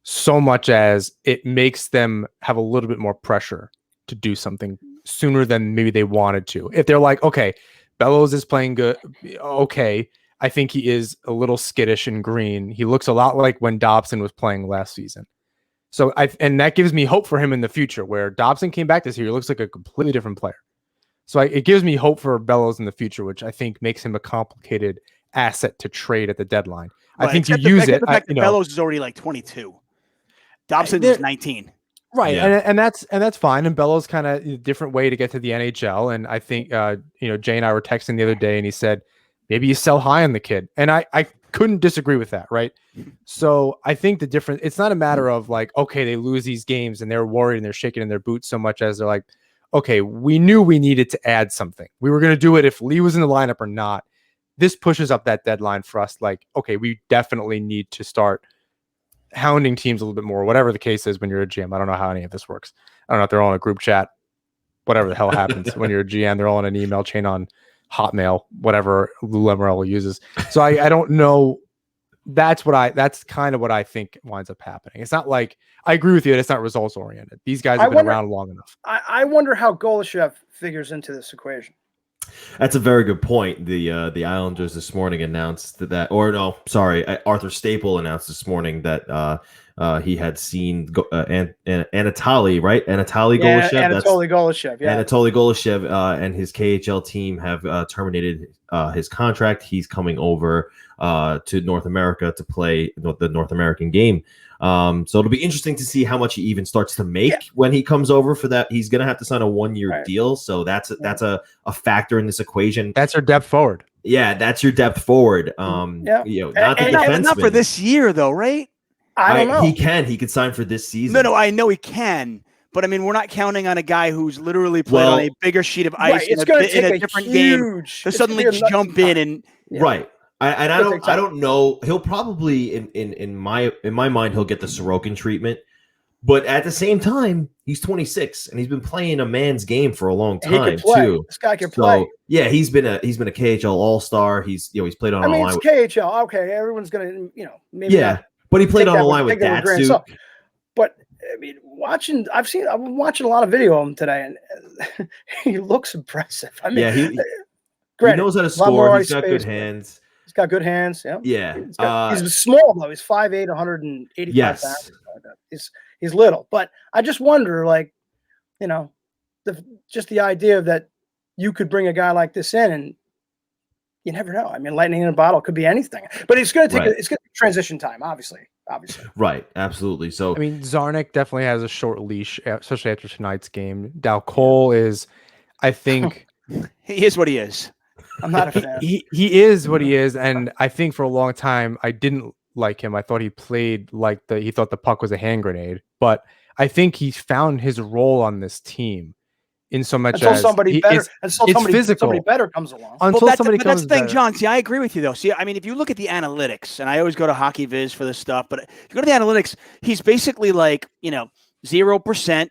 so much as it makes them have a little bit more pressure to do something sooner than maybe they wanted to. If they're like, okay, Bellows is playing good. Okay. I think he is a little skittish and green. He looks a lot like when Dobson was playing last season. So and that gives me hope for him in the future where Dobson came back this year. He looks like a completely different player. So it gives me hope for Bellows in the future, which I think makes him a complicated asset to trade at the deadline. Right. I think you use it. The fact that Bellows is already like 22. Dobson is 19. Right. Yeah. And that's fine. And Bellows kind of a different way to get to the NHL. And I think, Jay and I were texting the other day and he said, maybe you sell high on the kid. And I couldn't disagree with that. Right. So I think the difference, it's not a matter of like, okay, they lose these games and they're worried and they're shaking in their boots so much as they're like, okay, we knew we needed to add something. We were going to do it if Lee was in the lineup or not. This pushes up that deadline for us. Like, okay, we definitely need to start hounding teams a little bit more, whatever the case is when you're a GM. I don't know how any of this works. I don't know if they're all in a group chat, whatever the hell happens when you're a GM, they're all in an email chain on Hotmail, whatever Lou Lamoriello uses. So I don't know. That's kind of what I think winds up happening. It's not like I agree with you. It's not results oriented. These guys have been around long enough. I wonder how Golashev figures into this equation. That's a very good point. The Islanders this morning announced that, or no, sorry, Arthur Staple announced this morning that he had seen Anatoly, right? Anatoly Golishev. Anatoly Golishev. Yeah, Anatoly Golishev and his KHL team have terminated his contract. He's coming over to North America to play the North American game. So it'll be interesting to see how much he even starts to make when he comes over for that. He's going to have to sign a 1-year deal. So that's a factor in this equation. That's your depth forward. Yeah, that's your depth forward. Not for this year though, right? I don't know. He could sign for this season. No, I know he can. But I mean, we're not counting on a guy who's literally played on a bigger sheet of ice in a different game to suddenly jump in and right. I don't know. He'll probably in my mind he'll get the Sorokin treatment, but at the same time he's 26 and he's been playing a man's game for a long time too. This guy can play. Yeah, he's been a KHL All-Star. He's played on a line. It's KHL. Okay, everyone's gonna maybe. Yeah, but he played on a line with Datsuk. But I mean, I'm watching a lot of video of him today, and he looks impressive. I mean, he knows how to score. He's got good hands. He's got good hands. Yeah. He's small though. He's 5'8", 185 pounds. He's little, but I just wonder, just the idea that you could bring a guy like this in, and you never know. I mean, lightning in a bottle could be anything, but it's going to take it's going to be transition time, obviously. Right. Absolutely. So I mean, Zarnik definitely has a short leash, especially after tonight's game. Dow Cole is, I think, he is what he is. I'm not a fan. He is what he is, and I think for a long time I didn't like him. I thought he played he thought the puck was a hand grenade, but I think he's found his role on this team in so much until somebody better comes along. That's the thing, John. See, I agree with you though. See, I mean, if you look at the analytics, and I always go to Hockey Viz for this stuff, but if you go to the analytics, he's basically 0%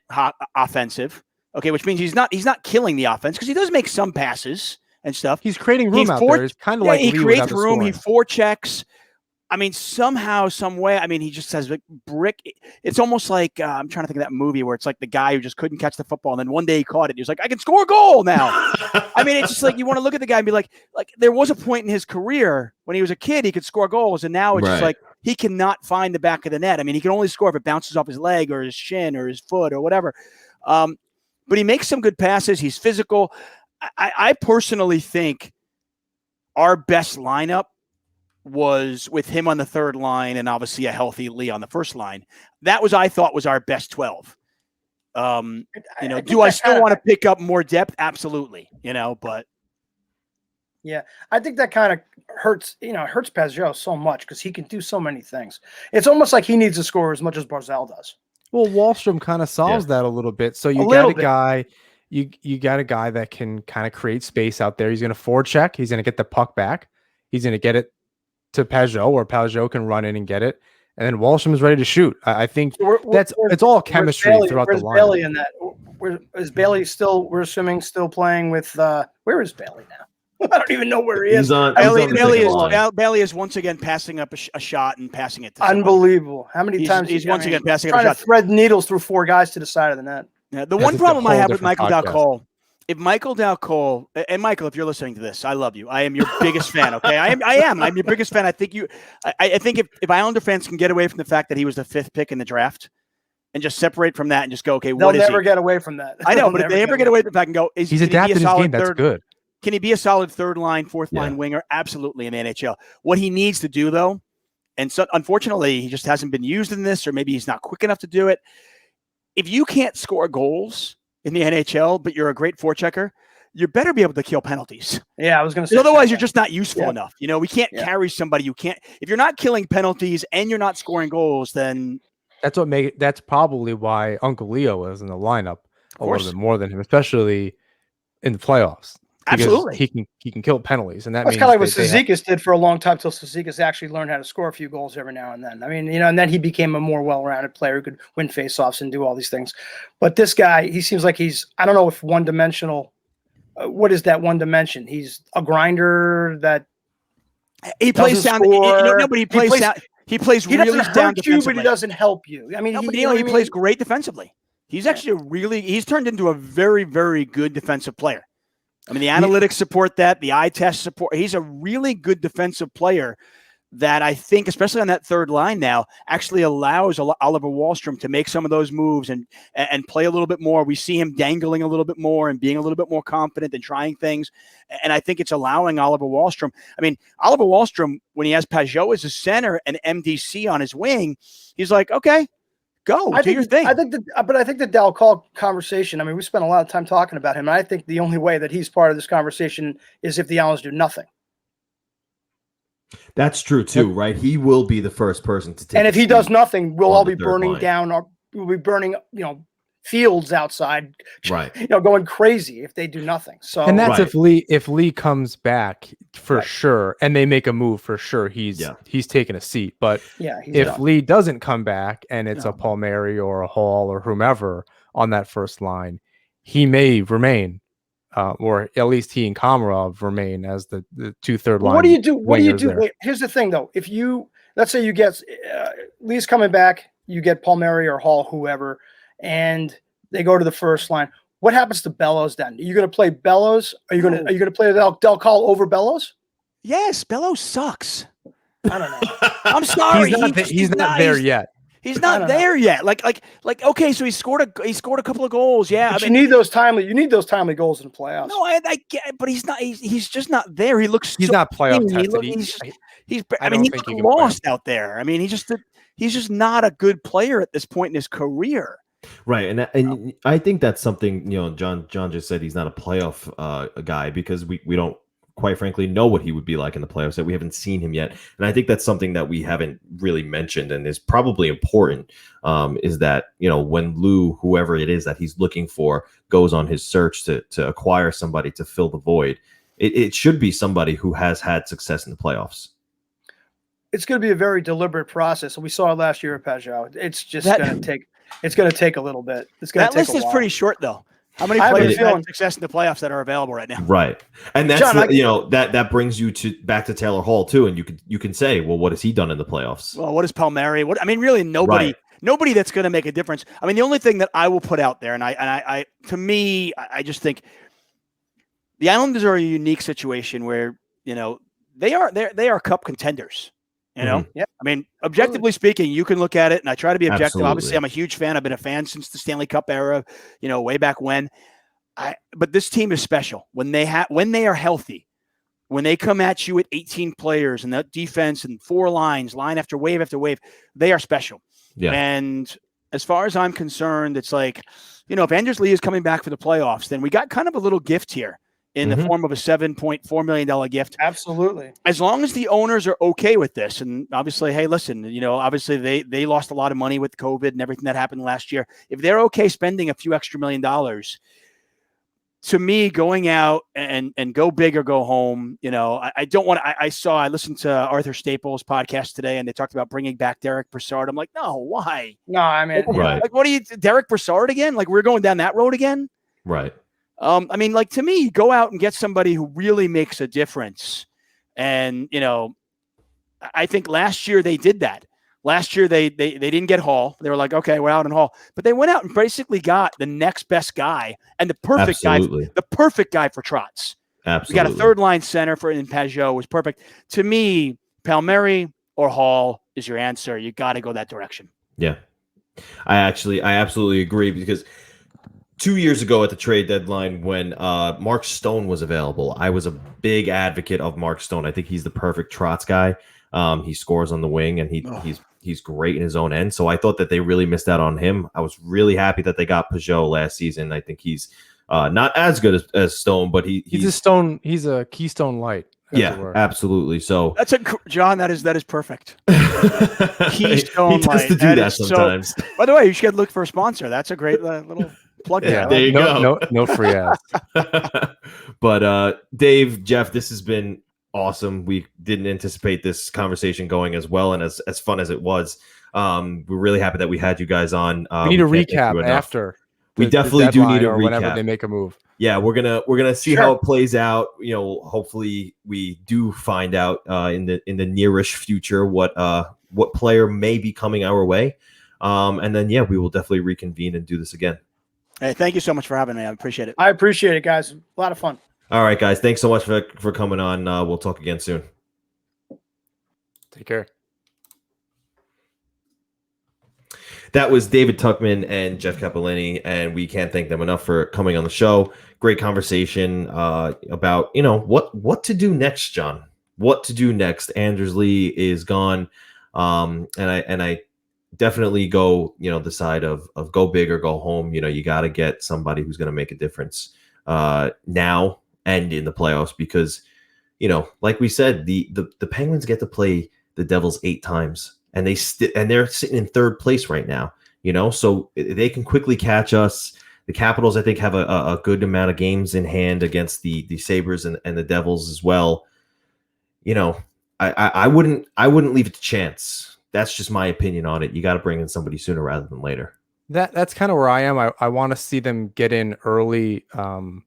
offensive. Okay, which means he's not killing the offense because he does make some passes and stuff. He's creating room out there. It's kind of like he creates room. He forechecks. I mean, somehow, some way. I mean, he just says brick. It's almost like I'm trying to think of that movie where it's like the guy who just couldn't catch the football, and then one day he caught it. He was like, "I can score a goal now." I mean, it's just like you want to look at the guy and be like there was a point in his career when he was a kid he could score goals, and now it's just like he cannot find the back of the net. I mean, he can only score if it bounces off his leg or his shin or his foot or whatever. But he makes some good passes. He's physical. I personally think our best lineup was with him on the third line and obviously a healthy Lee on the first line. That was, I thought, was our best 12. Do I still want to pick up more depth? Absolutely. But yeah, I think that kind of hurts, hurts Peugeot so much because he can do so many things. It's almost like he needs to score as much as Barzal does. Well, Wahlstrom kind of solves that a little bit. So you got a guy, you got a guy that can kind of create space out there. He's going to forecheck. He's going to get the puck back. He's going to get it to Peugeot, or Peugeot can run in and get it. And then Wahlstrom is ready to shoot. I think it's all chemistry throughout the line. Bailey in that? Is Bailey still? We're assuming still playing with. Where is Bailey now? I don't even know where he is. Bailey is once again passing up a shot and passing it to unbelievable. How many times he's once again passing up a shot? To thread needles through 4 guys to the side of the net. Yeah, the one problem I have with Michael Dow Cole, if Michael Dow Cole, and Michael, if you're listening to this, I love you. I am your biggest fan. Okay, I am. I'm your biggest fan. I think if Islander fans can get away from the fact that he was the 5th pick in the draft, and just separate from that and just go, okay, they'll never get away from that. I know, but if they ever get away from the fact and go, he's adapted his game. That's good. Can he be a solid third line, fourth line winger? Absolutely in the NHL. What he needs to do, though, and so unfortunately, he just hasn't been used in this, or maybe he's not quick enough to do it. If you can't score goals in the NHL, but you're a great forechecker, you better be able to kill penalties. Yeah, I was going to say. Otherwise, you're just not useful enough. We can't carry somebody. You can't. If you're not killing penalties and you're not scoring goals, then that's probably why Uncle Leo was in the lineup a little bit more than him, especially in the playoffs. Absolutely, he can kill penalties, and that's kind of like what Cizikas did for a long time till Cizikas actually learned how to score a few goals every now and then. I mean, and then he became a more well-rounded player who could win faceoffs and do all these things. But this guy, he seems like I don't know if one-dimensional. What is that one dimension? He's a grinder that he plays down. Nobody plays down. He plays really down defensively, but he doesn't help you. I mean, he plays great defensively. He's actually he's turned into a very, very good defensive player. I mean, the analytics support that. The eye test support. He's a really good defensive player that I think, especially on that third line now, actually allows Oliver Wahlstrom to make some of those moves and play a little bit more. We see him dangling a little bit more and being a little bit more confident and trying things. And I think it's allowing Oliver Wahlstrom. I mean, Oliver Wahlstrom, when he has Pajot as a center and MDC on his wing, he's like, okay, go do your thing. I think the Dal Call conversation, I mean, we spent a lot of time talking about him. And I think the only way that he's part of this conversation is if the Islanders do nothing. That's true too, right? He will be the first person to take. And if he does nothing, we'll all be burning line. down, or we'll be burning, fields outside, right? Going crazy if they do nothing. So, and that's if Lee comes back for sure, and they make a move for sure, he's taking a seat. But if done. Lee doesn't come back, and it's a Palmieri or a Hall or whomever on that first line, he may remain. Or at least he and Komarov remain as the 2/3 line. What do you do? What do you do? There. Wait, here's the thing, though. If let's say you get Lee's coming back, you get Palmieri or Hall, whoever, and they go to the first line. What happens to Bellows then? Are you going to play Bellows? Are you going to play Del Call over Bellows? Yes, Bellows sucks. I don't know. I'm sorry. He's not there yet. He's not there yet. Like, okay, so he scored a couple of goals. Yeah, but you need those timely goals in the playoffs. No, I get, but he's not. He's just not there. He's not playoff tested. He's lost out there. I mean, he's just not a good player at this point in his career. Right, and I think that's something John just said he's not a playoff guy because we don't. Quite frankly, know what he would be like in the playoffs. That we haven't seen him yet, and I think that's something that we haven't really mentioned, and is probably important. Is that when Lou, whoever it is that he's looking for, goes on his search to acquire somebody to fill the void, it should be somebody who has had success in the playoffs. It's going to be a very deliberate process. We saw it last year at Pajot. It's just going to take. It's going to take a little bit. It's going to take a while. List is pretty short, though. How many players have had success in the playoffs that are available right now? Right, and that's John, that brings you back to Taylor Hall too, and you can say, well, what has he done in the playoffs? Well, what is Palmieri? Really nobody that's going to make a difference. I mean, the only thing that I will put out there, and I to me, I just think the Islanders are a unique situation where they are cup contenders. Yeah. I mean, objectively speaking, you can look at it, and I try to be objective. Absolutely. Obviously, I'm a huge fan. I've been a fan since the Stanley Cup era, way back when. But this team is special when they are healthy, when they come at you at 18 players and that defense and 4 lines, line after wave, they are special. Yeah. And as far as I'm concerned, it's like, if Anders Lee is coming back for the playoffs, then we got kind of a little gift here. In the form of a $7.4 million gift. Absolutely. As long as the owners are okay with this. And obviously, hey, listen, obviously they lost a lot of money with COVID and everything that happened last year. If they're okay spending a few extra $1 million, to me, going out and go big or go home, I don't want to. I listened to Arthur Staples' podcast today, and they talked about bringing back Derek Brassard. I'm like, no, why? No, I mean, right. Like, what are you, Derek Brassard again? Like, we're going down that road again? Right. To me, go out and get somebody who really makes a difference. And, I think last year they did that. Last year they didn't get Hall. They were like, okay, we're out in Hall. But they went out and basically got the next best guy and the perfect guy for Trotz. Absolutely. We got a third line center in Pajot was perfect. To me, Palmieri or Hall is your answer. You got to go that direction. Yeah. I absolutely agree because 2 years ago at the trade deadline when Mark Stone was available, I was a big advocate of Mark Stone. I think he's the perfect Trotz guy. He scores on the wing and he's great in his own end. So I thought that they really missed out on him. I was really happy that they got Pajot last season. I think he's not as good as Stone, but he's a Stone. He's a Keystone Light. Yeah, absolutely. So that's John. That is perfect. Keystone Light. He tends to do that sometimes. By the way, you should look for a sponsor. That's a great little plug. Yeah, there you go. No free ads. But Dave, Jeff, this has been awesome. We didn't anticipate this conversation going as well and as fun as it was. We're really happy that we had you guys on. We need a recap after. We definitely do need a recap whenever they make a move. Yeah, we're gonna see how it plays out. Hopefully we do find out in the nearish future what player may be coming our way. And then we will definitely reconvene and do this again. Hey, thank you so much for having me. I appreciate it. I appreciate it, guys. A lot of fun. All right, guys. Thanks so much for coming on. We'll talk again soon. Take care. That was David Tuchman and Jeff Capellini, and we can't thank them enough for coming on the show. Great conversation about what to do next, John. What to do next? Anders Lee is gone, and I definitely go the side of go big or go home. You got to get somebody who's going to make a difference now and in the playoffs, because like we said, the Penguins get to play the Devils 8 times. And they're sitting in 3rd place right now, so they can quickly catch us. The Capitals, I think, have a good amount of games in hand against the Sabres and the Devils as well. I wouldn't leave it to chance. That's just my opinion on it. You got to bring in somebody sooner rather than later. That's kind of where I am. I want to see them get in early to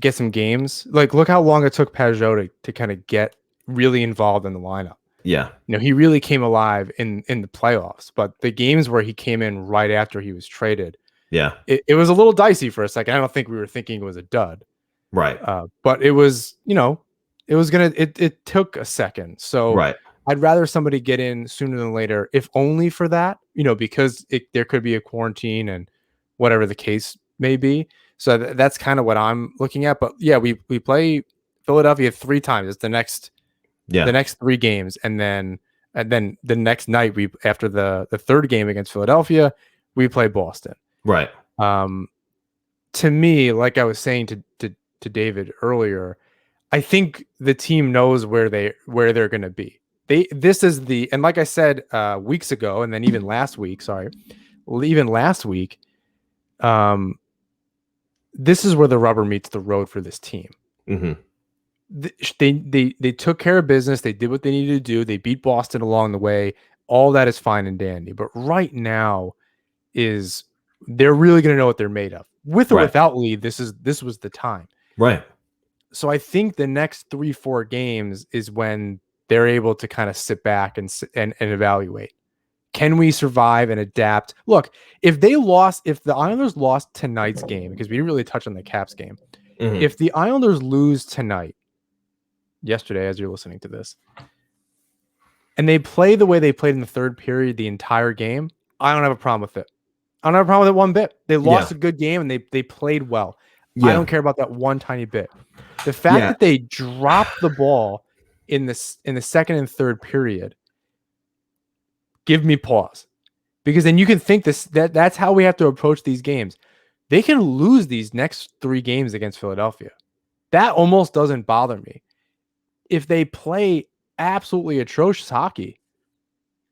get some games. Like, look how long it took Pajot to kind of get really involved in the lineup. Yeah. He really came alive in the playoffs, but the games where he came in right after he was traded, it was a little dicey for a second. I don't think we were thinking it was a dud. Right. But it was, it took a second. So right. I'd rather somebody get in sooner than later, if only for that, because there could be a quarantine and whatever the case may be. So that's kind of what I'm looking at. But yeah, we play Philadelphia 3 times. It's the next next 3 games, and then the next night after the 3rd game against Philadelphia, we play Boston. Right. To me, like I was saying to David earlier, I think the team knows where they're going to be. And like I said weeks ago, and then even last week, this is where the rubber meets the road for this team. Mm-hmm. They took care of business. They did what they needed to do. They beat Boston along the way. All that is fine and dandy. But right now they're really going to know what they're made of. With or without Lee, this was the time. Right. So I think the next 3-4 games is when they're able to kind of sit back and evaluate. Can we survive and adapt? Look, if the Islanders lost tonight's game, because we didn't really touch on the Caps game, if the Islanders lose tonight, yesterday, as you're listening to this, and they play the way they played in the 3rd period the entire game, I don't have a problem with it. I don't have a problem with it one bit. They lost a good game and they played well. I don't care about that one tiny bit. The fact that they dropped the ball in the 2nd and 3rd period, give me pause, because then you can think that's how we have to approach these games. They can lose these next 3 games against Philadelphia. That almost doesn't bother me. If they play absolutely atrocious hockey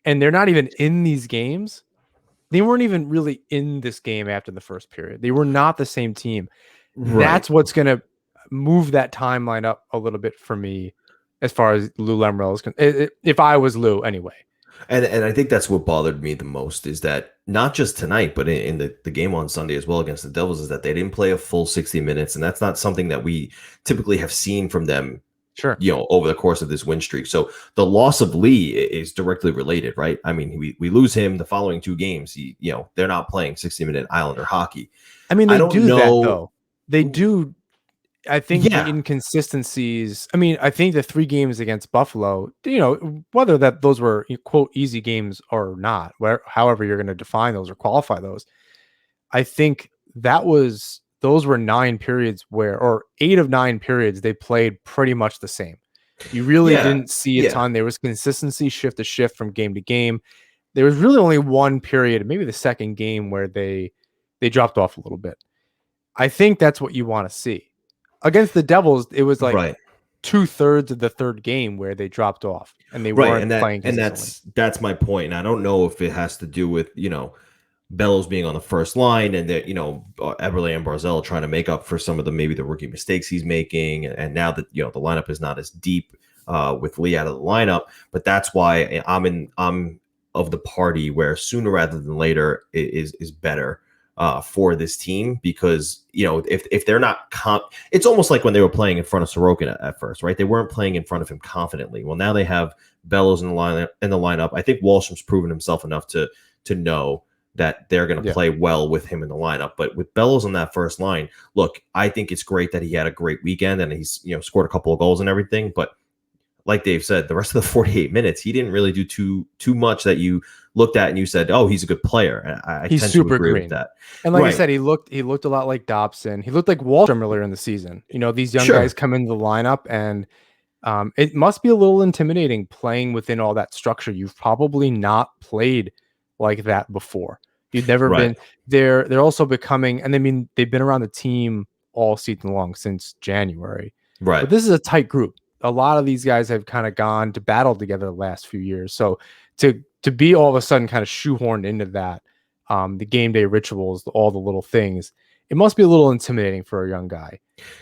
and they're not even in these games, they weren't even really in this game after the 1st period. They were not the same team. Right. That's what's going to move that timeline up a little bit for me as far as Lou Lamoriello is concerned. If I was Lou anyway. And I think that's what bothered me the most, is that not just tonight, but in the game on Sunday as well against the Devils, is that they didn't play a full 60 minutes. And that's not something that we typically have seen from them. Sure. Over the course of this win streak. So the loss of Lee is directly related, right? I mean, we lose him the following 2 games. They're not playing 60-minute Islander hockey. I mean, they do that though. They do. I think the inconsistencies. I mean, I think the 3 games against Buffalo, whether those were quote easy games or not, however you're going to define those or qualify those, I think those were 9 periods or 8 of 9 periods they played pretty much the same. You really didn't see a ton. There was consistency shift to shift from game to game. There was really only 1 period, maybe the 2nd game, where they dropped off a little bit. I think that's what you want to see. Against the Devils, it was like 2/3 of the 3rd game where they dropped off and they weren't playing consistently. And that's my point. And I don't know if it has to do with, Bellows being on the first line and that, Eberle and Barzell trying to make up for some of the rookie mistakes he's making. And now that, the lineup is not as deep with Lee out of the lineup, but that's why I'm of the party where sooner rather than later is better for this team, because, if they're not it's almost like when they were playing in front of Sorokin at first, right? They weren't playing in front of him confidently. Well, now they have Bellows in the lineup. I think Wallstrom's proven himself enough to know that they're going to play well with him in the lineup. But with Bellows on that first line, look, I think it's great that he had a great weekend and he's scored a couple of goals and everything. But like Dave said, the rest of the 48 minutes, he didn't really do too much that you looked at and you said, "Oh, he's a good player." And I tend to agree with that. And like I said, he looked a lot like Dobson. He looked like Wallstrom earlier in the season. These young guys come into the lineup, and it must be a little intimidating playing within all that structure. You've probably not played like that before. You've never been. They're also becoming, and I mean, they've been around the team all season long since January. Right. But this is a tight group. A lot of these guys have kind of gone to battle together the last few years. So to be all of a sudden kind of shoehorned into that, the game day rituals, all the little things, it must be a little intimidating for a young guy.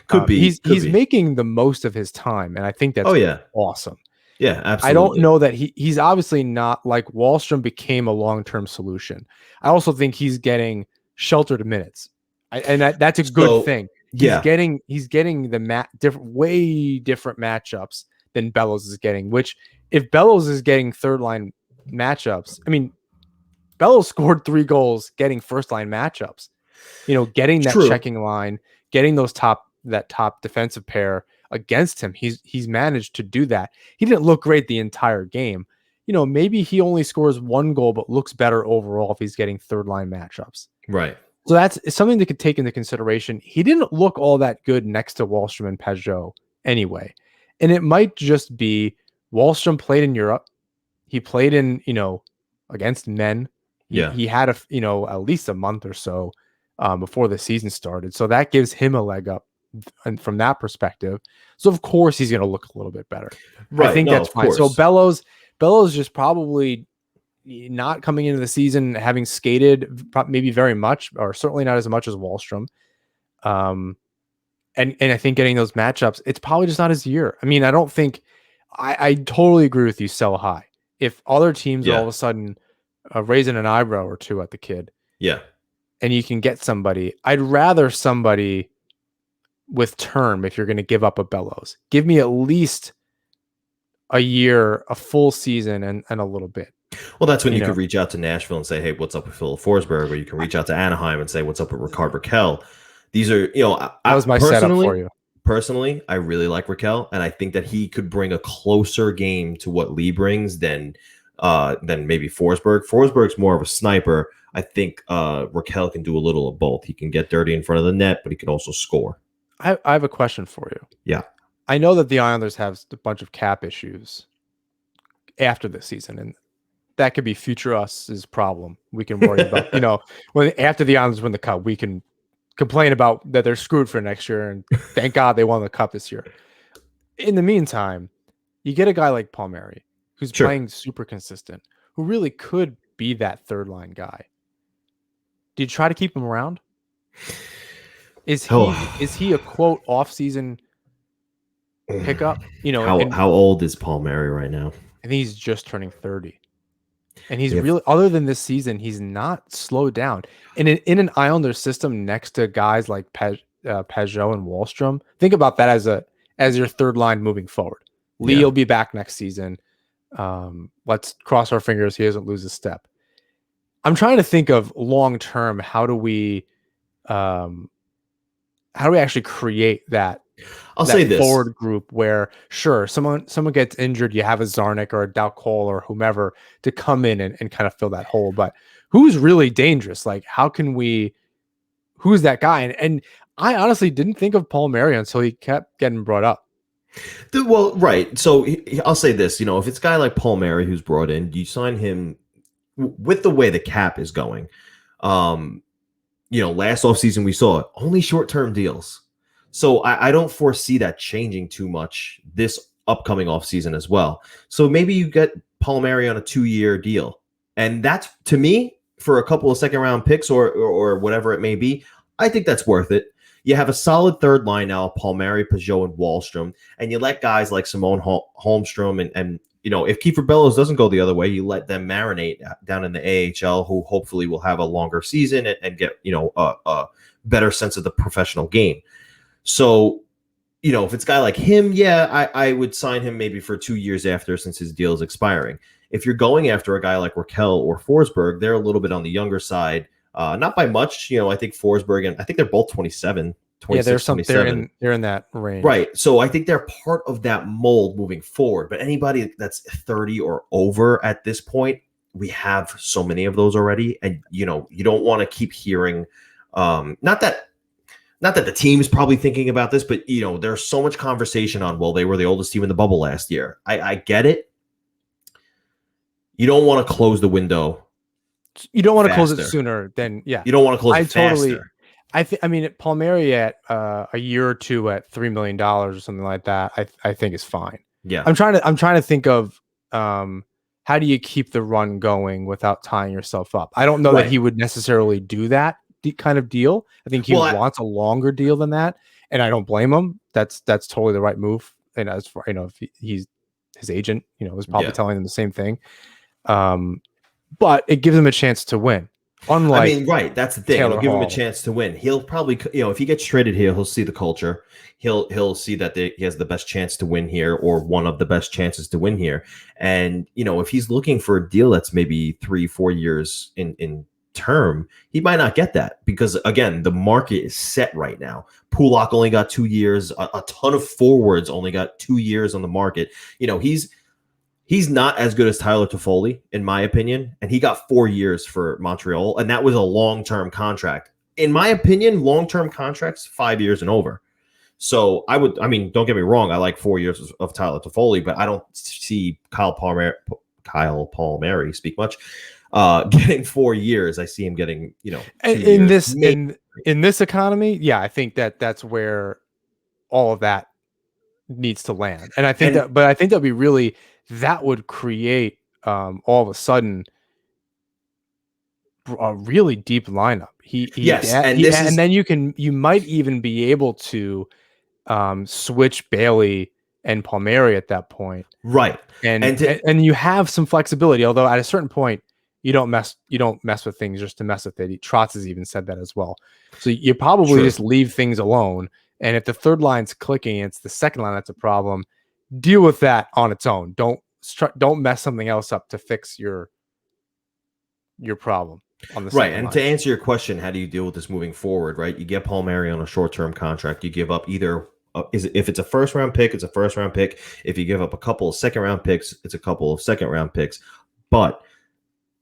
Could be. He's making the most of his time, and I think that's awesome. Yeah, absolutely. I don't know that he's obviously not like Wallstrom became a long-term solution. I also think he's getting sheltered minutes, and that's a good thing. He's getting the way different matchups than Bellows is getting. Which, if Bellows is getting third line matchups, I mean, Bellows scored 3 goals getting first line matchups. Getting that checking line, getting that top defensive pair against him. He's managed to do that. He didn't look great the entire game. Maybe he only scores 1 goal, but looks better overall if he's getting third line matchups. Right. So that's something to take into consideration. He didn't look all that good next to Wallstrom and Peugeot anyway. And it might just be Wallstrom played in Europe. He played in, against men. He had at least a month or so before the season started. So that gives him a leg up, and from that perspective. So of course he's going to look a little bit better. Right. I think that's fine. So Bellows just probably not coming into the season having skated maybe very much, or certainly not as much as Wallstrom. And I think getting those matchups, it's probably just not his year. I mean, I don't think I totally agree with you, sell high. If other teams all of a sudden raising an eyebrow or two at the kid, and you can get somebody, I'd rather somebody with term. If you're going to give up a Bellows, give me at least a year, a full season, and a little bit. Well, that's when you could reach out to Nashville and say, "Hey, what's up with Phil Forsberg?" Or you can reach out to Anaheim and say, "What's up with Ricard Raquel?" These are, that was my setup for you. Personally, I really like Raquel, and I think that he could bring a closer game to what Lee brings than maybe Forsberg. Forsberg's more of a sniper. I think Raquel can do a little of both. He can get dirty in front of the net, but he can also score. I have a question for you. Yeah. I know that the Islanders have a bunch of cap issues after this season, and that could be future us's problem. We can worry about, when after the Islanders win the cup, we can complain about that they're screwed for next year, and thank God they won the cup this year. In the meantime, you get a guy like Palmieri, who's playing super consistent, who really could be that third line guy. Do you try to keep him around? Is he a quote off-season pickup? How old is Palmieri right now? I think he's just turning 30. And he's really, other than this season, he's not slowed down. And in an Islanders system next to guys like Peugeot and Wallstrom, think about that as your third line moving forward. Lee will be back next season. Let's cross our fingers he doesn't lose a step. I'm trying to think of long term. How do we actually create that? I'll say this forward group where someone gets injured, you have a Zarnik or a Dalcol or whomever to come in and kind of fill that hole. But who's really dangerous? Like, who's that guy? And I honestly didn't think of Palmieri until he kept getting brought up. Well, right. So I'll say this, if it's a guy like Palmieri who's brought in, you sign him with the way the cap is going. Last offseason we saw only short-term deals. So I don't foresee that changing too much this upcoming offseason as well. So maybe you get Palmieri on a 2-year deal. And that's, to me, for a couple of second-round picks or whatever it may be, I think that's worth it. You have a solid third line now, Palmieri, Peugeot, and Wallstrom, and you let guys like Simone Holmstrom and if Kiefer Bellows doesn't go the other way, you let them marinate down in the AHL, who hopefully will have a longer season and get a better sense of the professional game. So, if it's a guy like him, yeah, I would sign him maybe for 2 years after, since his deal is expiring. If you're going after a guy like Raquel or Forsberg, they're a little bit on the younger side. Not by much. I think Forsberg and I think they're both 27, 26, 27. They're in that range. Right. So I think they're part of that mold moving forward. But anybody that's 30 or over at this point, we have so many of those already. And, you don't want to keep hearing, not that the team is probably thinking about this, but, there's so much conversation on, well, they were the oldest team in the bubble last year. I get it. You don't want to close the window. You don't want to close it sooner than, yeah. You don't want to close it faster. Palmieri at a year or two at $3 million or something like that, I think is fine. Yeah. I'm trying to think of how do you keep the run going without tying yourself up? I don't know that he would necessarily do that kind of deal. I think he wants a longer deal than that, and I don't blame him. That's totally the right move. And as for if he's his agent, was probably telling him the same thing. But it gives him a chance to win. Unlike, that's the thing. It'll give him a chance to win. He'll probably, if he gets traded here, he'll see the culture. He'll see that he has the best chance to win here, or one of the best chances to win here. And if he's looking for a deal that's maybe 3-4 years in term, he might not get that, because again, the market is set right now. Pulak only got 2 years. A ton of forwards only got 2 years on the market. He's not as good as Tyler Toffoli, in my opinion, and he got 4 years for Montreal, and that was a long-term contract. In my opinion, long-term contracts, 5 years and over. So don't get me wrong, I like 4 years of Tyler Toffoli, but I don't see Kyle Palmieri, speak much, getting 4 years. I see him getting, in this economy, yeah, I think that's where all of that needs to land, and I think that'd be really. That would create all of a sudden a really deep lineup. And then you might even be able to switch Bailey and Palmieri at that point, right? And you have some flexibility. Although at a certain point, you don't mess with things just to mess with it. Trotz has even said that as well. So you probably just leave things alone. And if the third line's clicking, it's the second line that's a problem. Deal with that on its own. Don't mess something else up to fix your problem on the right. And line. To answer your question, how do you deal with this moving forward? Right, you get Palmieri on a short-term contract. You give up either if it's a first-round pick, it's a first-round pick. If you give up a couple of second-round picks, it's a couple of second-round picks. But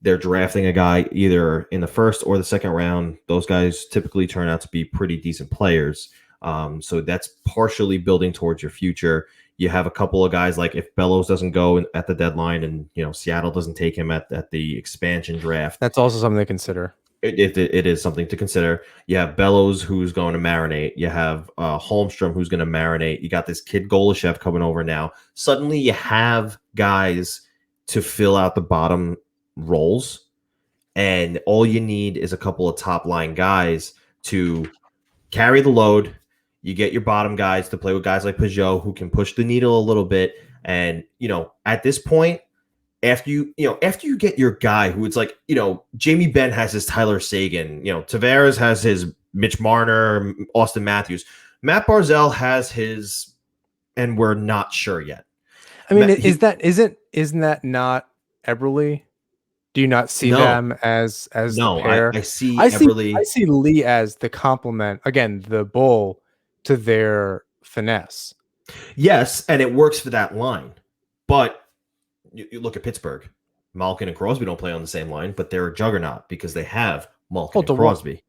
they're drafting a guy either in the first or the second round. Those guys typically turn out to be pretty decent players. So that's partially building towards your future. You have a couple of guys, like if Bellows doesn't go at the deadline and Seattle doesn't take him at the expansion draft. That's also something to consider. It is something to consider. You have Bellows, who's going to marinate. You have Holmstrom, who's going to marinate. You got this kid Golashev coming over now. Suddenly you have guys to fill out the bottom roles, and all you need is a couple of top line guys to carry the load. You get your bottom guys to play with guys like Peugeot, who can push the needle a little bit. And, at this point, after you get your guy who it's like, Jamie Benn has his Tyler Seguin, Tavares has his Mitch Marner, Austin Matthews, Matt Barzal has his, and we're not sure yet. I mean, isn't that not Eberle? Do you not see them as no? The pair? I see Eberle. I see Lee as the complement, again, the bull to their finesse. Yes, and it works for that line. But you look at Pittsburgh. Malkin and Crosby don't play on the same line, but they're a juggernaut because they have Malkin and Crosby.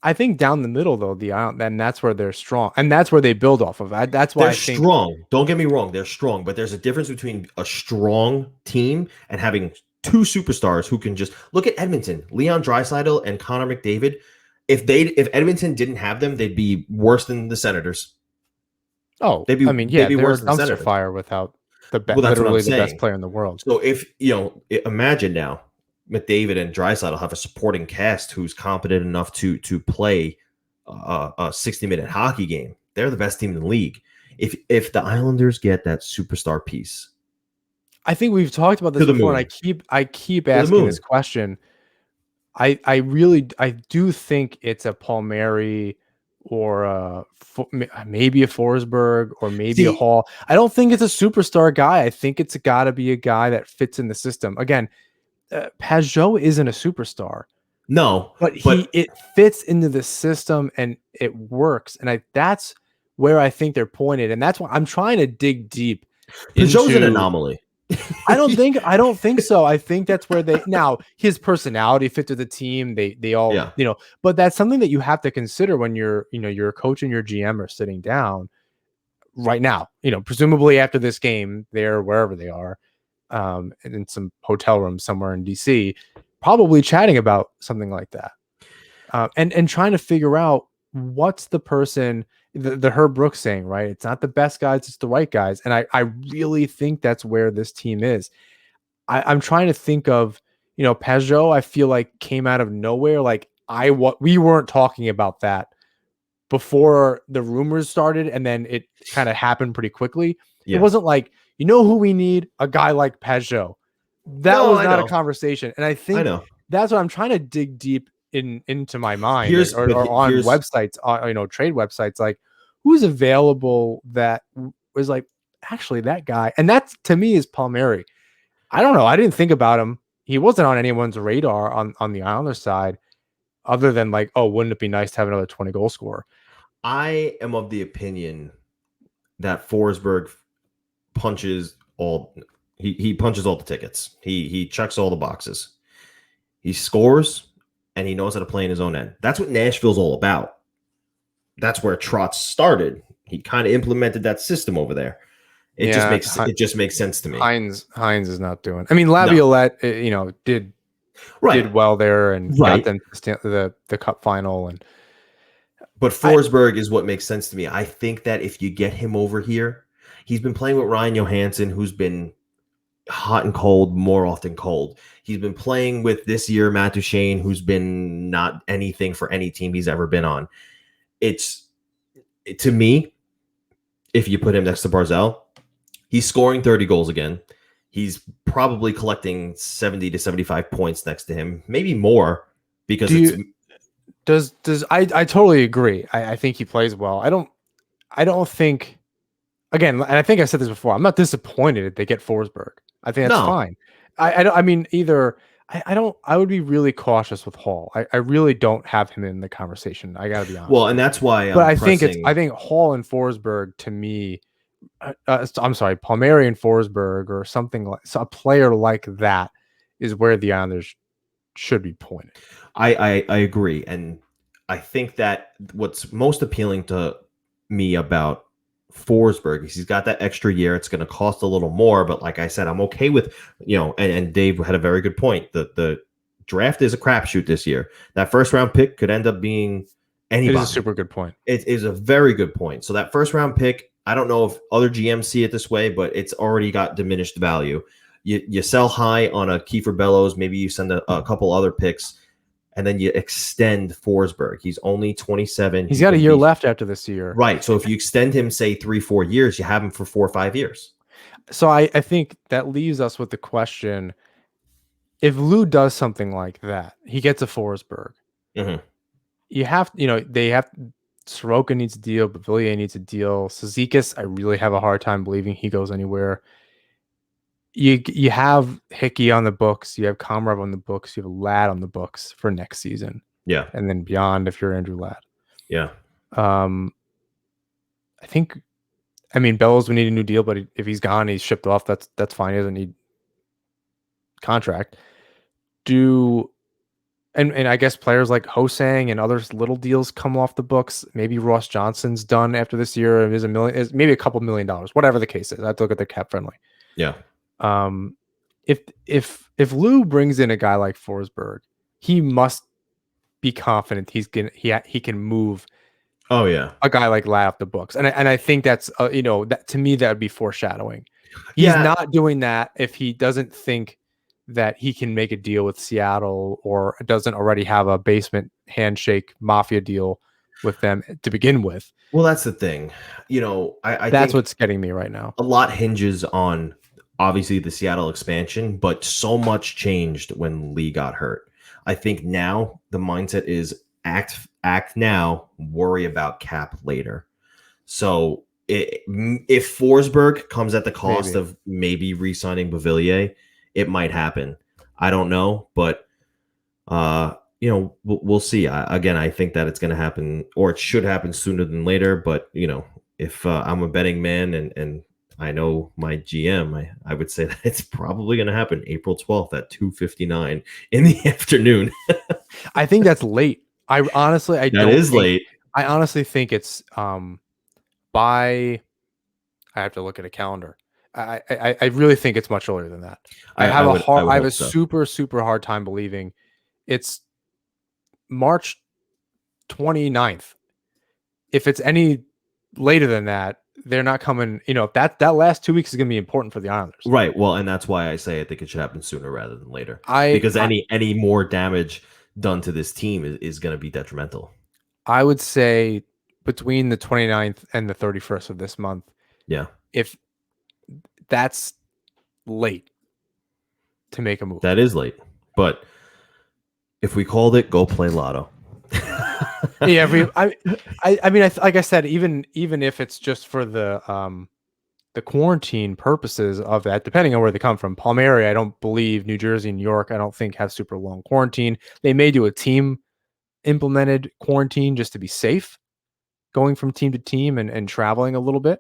I think down the middle, though, then that's where they're strong, and that's where they build off of. That's why they're strong. Don't get me wrong, they're strong, but there's a difference between a strong team and having two superstars who can just look at Edmonton, Leon Draisaitl and Connor McDavid. If Edmonton didn't have them, they'd be worse than the Senators. Oh, they'd be worse than the Senators. Fire without literally the best player in the world. So if imagine now, McDavid and Draisaitl have a supporting cast who's competent enough to play a 60-minute hockey game. They're the best team in the league. If the Islanders get that superstar piece, I think we've talked about this before, and I keep asking this question. I do think it's a Palmieri or maybe a Forsberg or maybe a Hall. I don't think it's a superstar guy. I think it's got to be a guy that fits in the system. Again, Pajot isn't a superstar. No, but it fits into the system and it works. And that's where I think they're pointed. And that's why I'm trying to dig deep. Pajot's an anomaly. I don't think so. I think that's where now his personality fits with the team. They all, but that's something that you have to consider when your coach and your GM are sitting down right now, presumably after this game, they're wherever they are, in some hotel room somewhere in DC, probably chatting about something like that. And trying to figure out what's the person, the Herb Brooks saying, right? It's not the best guys, it's the right guys. And I really think that's where this team is. I'm trying to think of, Pajot, I feel like came out of nowhere. Like we weren't talking about that before the rumors started, and then it kind of happened pretty quickly. Yeah. It wasn't like, who we need? A guy like Pajot. That was not a conversation. And I think that's what I'm trying to dig deep into my mind, or on websites, trade websites, like who's available that was like, actually that guy. And that to me is Palmieri. I don't know. I didn't think about him. He wasn't on anyone's radar on the Islanders side other than like, oh, wouldn't it be nice to have another 20 goal scorer? I am of the opinion that Forsberg punches all he punches all the tickets. He checks all the boxes. He scores and he knows how to play in his own end. That's what Nashville's all about. That's where Trotz started. He kind of implemented that system over there. It just makes sense to me. Hines is not doing. I mean, Laviolette, did well there and got them to the cup final. But Forsberg is what makes sense to me. I think that if you get him over here, he's been playing with Ryan Johansson, who's been hot and cold, more often cold. He's been playing with this year Matt Duchene, who's been not anything for any team he's ever been on. To me, if you put him next to Barzal, he's scoring 30 goals again. He's probably collecting 70 to 75 points next to him, maybe more, because I totally agree. I think he plays well. I don't think, again, and I think I said this before, I'm not disappointed if they get Forsberg. I think that's fine. I would be really cautious with Hall. I really don't have him in the conversation. I gotta be honest. Well, and that's why I think Hall and Forsberg, to me, I'm sorry, Palmieri and Forsberg or something like a player like that is where the Islanders should be pointed. I agree. And I think that what's most appealing to me about Forsberg is he's got that extra year. It's going to cost a little more, but like I said, I'm okay with, and Dave had a very good point. The draft is a crapshoot this year. That first round pick could end up being anybody. It is a super good point. It is a very good point. So that first round pick, I don't know if other GMs see it this way, but it's already got diminished value. You sell high on a Kiefer Bellows, maybe you send a couple other picks, and then you extend Forsberg. He's only 27. He's got a year left after this year. Right. So if you extend him, say 3-4 years, you have him for 4 or 5 years. So I think that leaves us with the question, if Lou does something like that, he gets a Forsberg. Mm-hmm. Sorokin needs a deal, Beauvillier needs a deal. Cizikas, I really have a hard time believing he goes anywhere. You have Hickey on the books, you have Komarov on the books, you have Ladd on the books for next season. Yeah. And then beyond if you're Andrew Ladd. Yeah. I think, Bellows would need a new deal, but if he's gone, he's shipped off, that's fine. He doesn't need contract. And I guess players like Hosang and others, little deals come off the books. Maybe Ross Johnson's done after this year. Is maybe a couple $1 million, whatever the case is. I have to look at the cap friendly. Yeah. If Lou brings in a guy like Forsberg, he must be confident he can move. Oh yeah, a guy like Ladd off the books, and I think that's that to me that would be foreshadowing. He's not doing that if he doesn't think that he can make a deal with Seattle or doesn't already have a basement handshake mafia deal with them to begin with. Well, that's the thing. I that's think what's getting me right now. A lot hinges on obviously the Seattle expansion, but so much changed when Lee got hurt. I think now the mindset is act now, worry about cap later. So if Forsberg comes at the cost of maybe re-signing Beauvillier, it might happen. I don't know, but we'll see. I think that it's going to happen, or it should happen sooner than later. But if I'm a betting man and I know my GM, I would say that it's probably going to happen April 12th at 2:59 in the afternoon. I think that's late. I honestly think it's by. I have to look at a calendar. I really think it's much earlier than that. I have a super, super hard time believing it's March 29th. If it's any later than that, they're not coming. That last 2 weeks is going to be important for the Islanders. Right. Well, and that's why I say I think it should happen sooner rather than later. Because any more damage done to this team is going to be detrimental. I would say between the 29th and the 31st of this month. Yeah. If that's late to make a move. That is late. But if we called it, go play lotto. Yeah, I mean, like I said, even if it's just for the quarantine purposes of that, depending on where they come from. Palmieri, I don't believe. New Jersey, New York, I don't think have super long quarantine. They may do a team implemented quarantine just to be safe, going from team to team and traveling a little bit.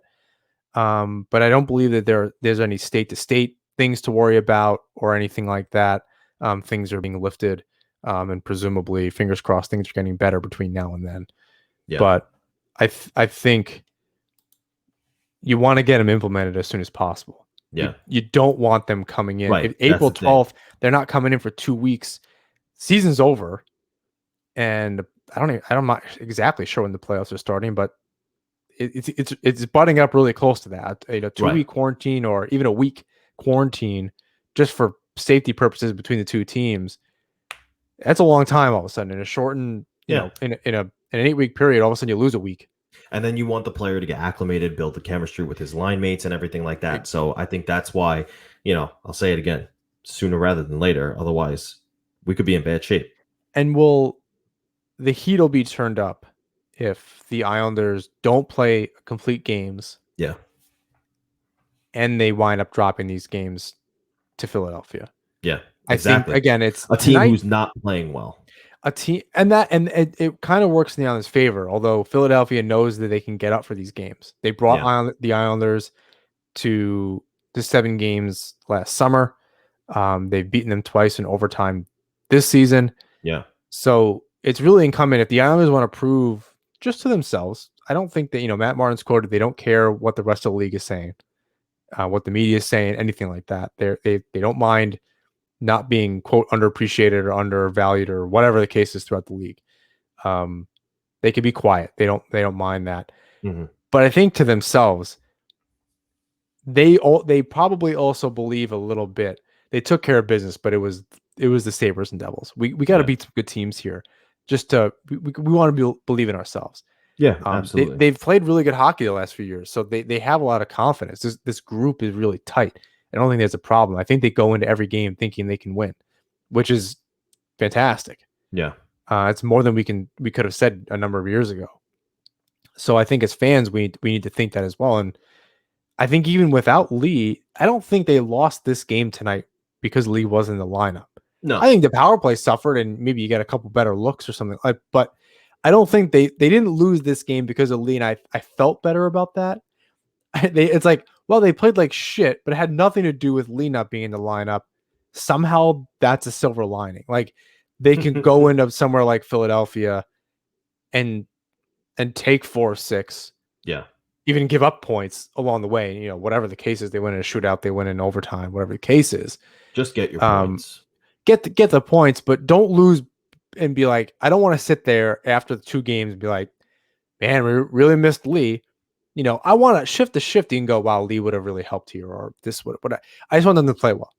But I don't believe that there's any state to state things to worry about or anything like that. Things are being lifted. And presumably, fingers crossed, things are getting better between now and then. Yeah. But I think you want to get them implemented as soon as possible. Yeah. You don't want them coming in. Right. If April 12th, they're not coming in for 2 weeks. Season's over. And I'm not exactly sure when the playoffs are starting, but it's butting up really close to that. A 2-week quarantine or even a week quarantine just for safety purposes between the two teams. That's a long time all of a sudden. In a shortened, in an 8-week period, all of a sudden you lose a week. And then you want the player to get acclimated, build the chemistry with his line mates and everything like that. So I think that's why, I'll say it again, sooner rather than later. Otherwise, we could be in bad shape. And the heat will be turned up if the Islanders don't play complete games. Yeah. And they wind up dropping these games to Philadelphia. Yeah. Exactly. I think, again, it's a team who's not playing well. A team, and it kind of works in the Islanders' favor, although Philadelphia knows that they can get up for these games. They brought the Islanders to 7 games last summer. They've beaten them twice in overtime this season. Yeah. So it's really incumbent if the Islanders want to prove just to themselves. I don't think that, Matt Martin's quoted, they don't care what the rest of the league is saying, what the media is saying, anything like that. They don't mind not being, quote, underappreciated or undervalued or whatever the case is throughout the league. They can be quiet. They don't mind that. Mm-hmm. But I think to themselves, they probably also believe a little bit. They took care of business, but it was the Sabres and Devils. We got to beat some good teams here. Just we want to believe in ourselves. Yeah, absolutely. They've played really good hockey the last few years, so they have a lot of confidence. This group is really tight. I don't think there's a problem. I think they go into every game thinking they can win, which is fantastic. Yeah. It's more than we could have said a number of years ago. So I think as fans, we need to think that as well. And I think even without Lee, I don't think they lost this game tonight because Lee wasn't in the lineup. No. I think the power play suffered and maybe you get a couple better looks or something. But I don't think they didn't lose this game because of Lee. And I felt better about that. It's like, well, they played like shit, but it had nothing to do with Lee not being in the lineup. Somehow that's a silver lining. Like they can go into somewhere like Philadelphia and take 4-6. Yeah. Even give up points along the way. Whatever the case is, they win in a shootout, they win in overtime, whatever the case is. Just get your points. Get the points, but don't lose and be like, I don't want to sit there after the 2 games and be like, man, we really missed Lee. I want to shift the shifty and go, wow, Lee would have really helped here, or this would. But I just want them to play well.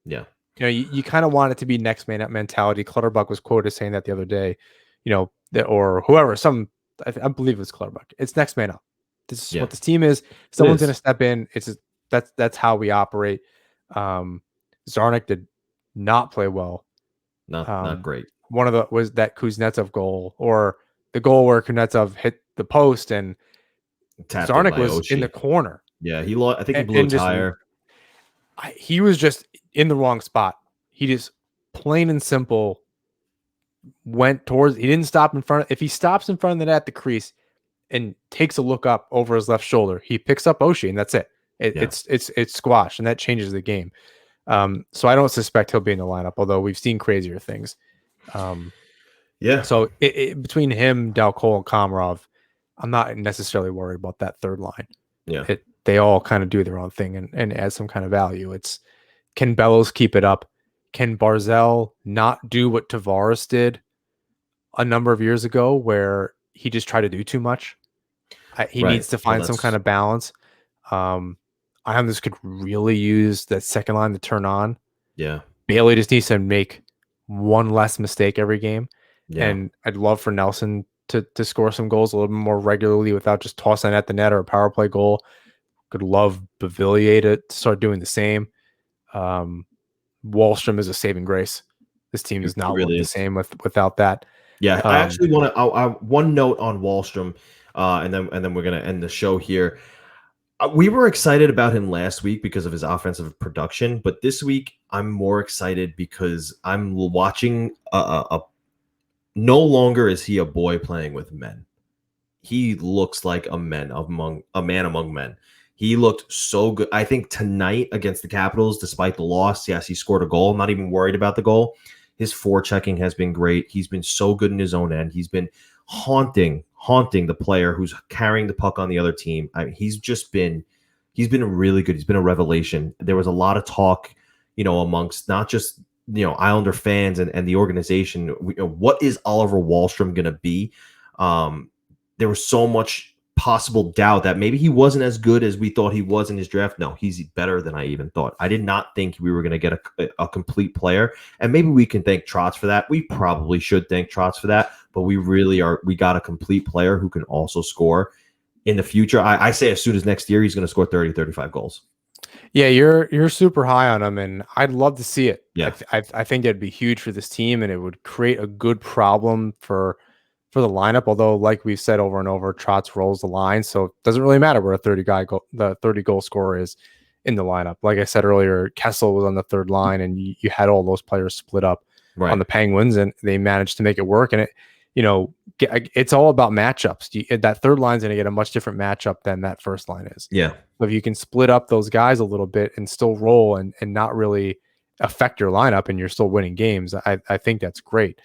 Yeah. You kind of want it to be next man up mentality. Clutterbuck was quoted saying that the other day, or whoever, I believe it was Clutterbuck. It's next man up. This is what this team is. Someone's going to step in. It's just, that's how we operate. Zarnik did not play well. Not great. one of the was that Kuznetsov goal or the goal where Kuznetsov hit the post and Tapped Zarnik by was Oshie. in the corner. Yeah, I think he blew a tire. He was just in the wrong spot. He just plain and simple went towards. He didn't stop in front. If he stops in front of the net at the crease and takes a look up over his left shoulder, he picks up Oshie, and that's it. It's squash, and that changes the game. So I don't suspect he'll be in the lineup, although we've seen crazier things. So between him, Del Cole, and Komarov, I'm not necessarily worried about that third line. Yeah, they all kind of do their own thing and add some kind of value. It's can Bellows keep it up? Can Barzell not do what Tavares did a number of years ago, where he just tried to do too much? He needs to find some kind of balance. Islanders could really use that second line to turn on. Yeah. Bailey just needs to make one less mistake every game. Yeah. And I'd love for Nelson to score some goals a little bit more regularly without just tossing at the net or a power play goal. Could love Beauvillier to start doing the same. Wahlstrom is a saving grace. This team does not look the same without that. Yeah, I actually want to one note on Wahlstrom, and then we're gonna end the show here. We were excited about him last week because of his offensive production, but this week I'm more excited because I'm watching no longer is he a boy playing with men. He looks like a man among men. He looked so good. I think tonight against the Capitals, despite the loss, yes, he scored a goal. I'm not even worried about the goal. His forechecking has been great. He's been so good in his own end. He's been haunting the player who's carrying the puck on the other team. I mean, he's been really good. He's been a revelation. There was a lot of talk, amongst not just, Islander fans and the organization. What is Oliver Wahlstrom going to be? There was so much possible doubt that maybe he wasn't as good as we thought he was in his draft. No, he's better than I even thought. I did not think we were going to get a complete player, and maybe we can thank Trotz for that. We probably should thank Trotz for that, but we really are. We got a complete player who can also score in the future. I say as soon as next year, he's going to score 30, 35 goals. Yeah, you're super high on him, and I'd love to see it. Yeah, I think that'd be huge for this team, and it would create a good problem for the lineup. Although, like we've said over and over, Trotz rolls the line, so it doesn't really matter where the 30 goal scorer is in the lineup. Like I said earlier, Kessel was on the third line, and you had all those players split up on the Penguins, and they managed to make it work. And it, it's all about matchups. That third line's going to get a much different matchup than that first line is. Yeah. So if you can split up those guys a little bit and still roll and not really affect your lineup, and you're still winning games, I think that's great.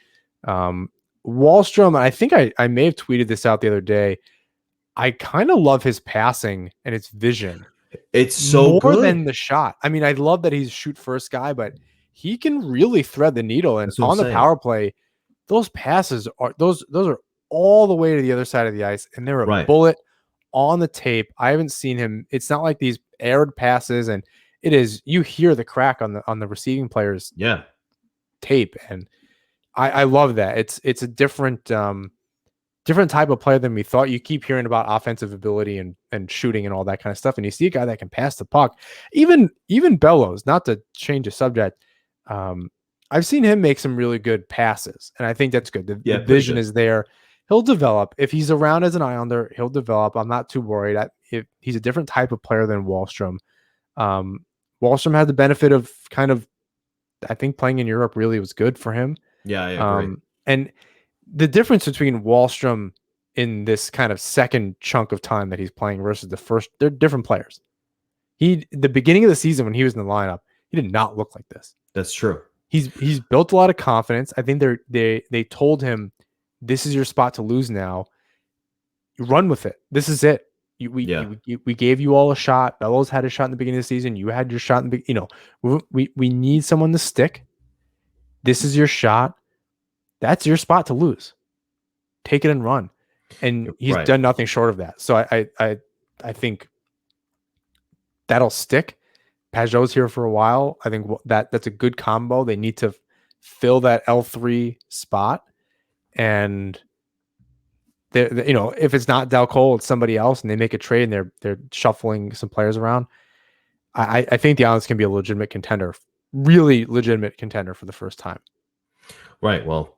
Wahlstrom, I think I may have tweeted this out the other day. I kind of love his passing and his vision. It's so more good. Than the shot. I mean, I love that he's a shoot first guy, but he can really thread the needle. And on the power play, those passes are those are all the way to the other side of the ice, and they're a bullet on the tape. I haven't seen him. It's not like these aired passes, and it is. You hear the crack on the receiving player's tape, and I love that. It's a different type of player than we thought. You keep hearing about offensive ability and shooting and all that kind of stuff, and you see a guy that can pass the puck. Even Bellows, not to change the subject, I've seen him make some really good passes, and I think that's good. The vision is there. He'll develop. If he's around as an Islander, he'll develop. I'm not too worried. If he's a different type of player than Wahlstrom. Wahlstrom had the benefit of I think playing in Europe really was good for him. Yeah, I agree. And the difference between Wahlstrom in this kind of second chunk of time that he's playing versus the first, they're different players. The beginning of the season when he was in the lineup, he did not look like this. That's true. He's built a lot of confidence. I think they told him, this is your spot to lose now. You run with it. This is it. We gave you all a shot. Bellows had a shot in the beginning of the season. You had your shot in the we need someone to stick. This is your shot. That's your spot to lose. Take it and run. And he's done nothing short of that. So I think that'll stick. Pajot's here for a while. I think that's a good combo. They need to fill that L3 spot. And if it's not Del Cole, it's somebody else, and they make a trade and they're shuffling some players around. I think the Islanders can be a legitimate contender, really legitimate contender for the first time. Right. Well,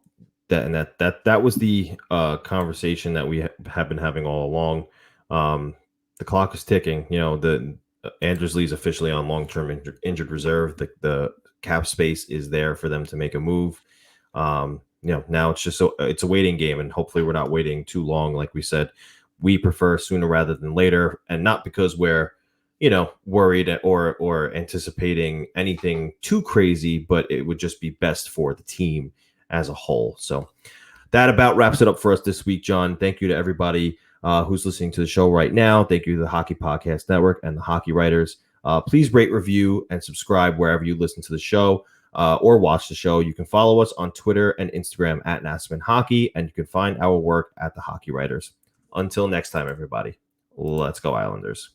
That was the conversation that we have been having all along. The clock is ticking. The Anders Lee's officially on long-term injured reserve. The cap space is there for them to make a move. Now it's a waiting game, and hopefully we're not waiting too long. Like we said, we prefer sooner rather than later, and not because we're worried or anticipating anything too crazy, but it would just be best for the team as a whole. So that about wraps it up for us this week, John. Thank you to everybody who's listening to the show right now. Thank you to the Hockey Podcast Network and the Hockey Writers. Please rate, review, and subscribe wherever you listen to the show or watch the show. You can follow us on Twitter and Instagram at Nassaumen Hockey, and you can find our work at the Hockey Writers. Until next time, everybody, let's go Islanders.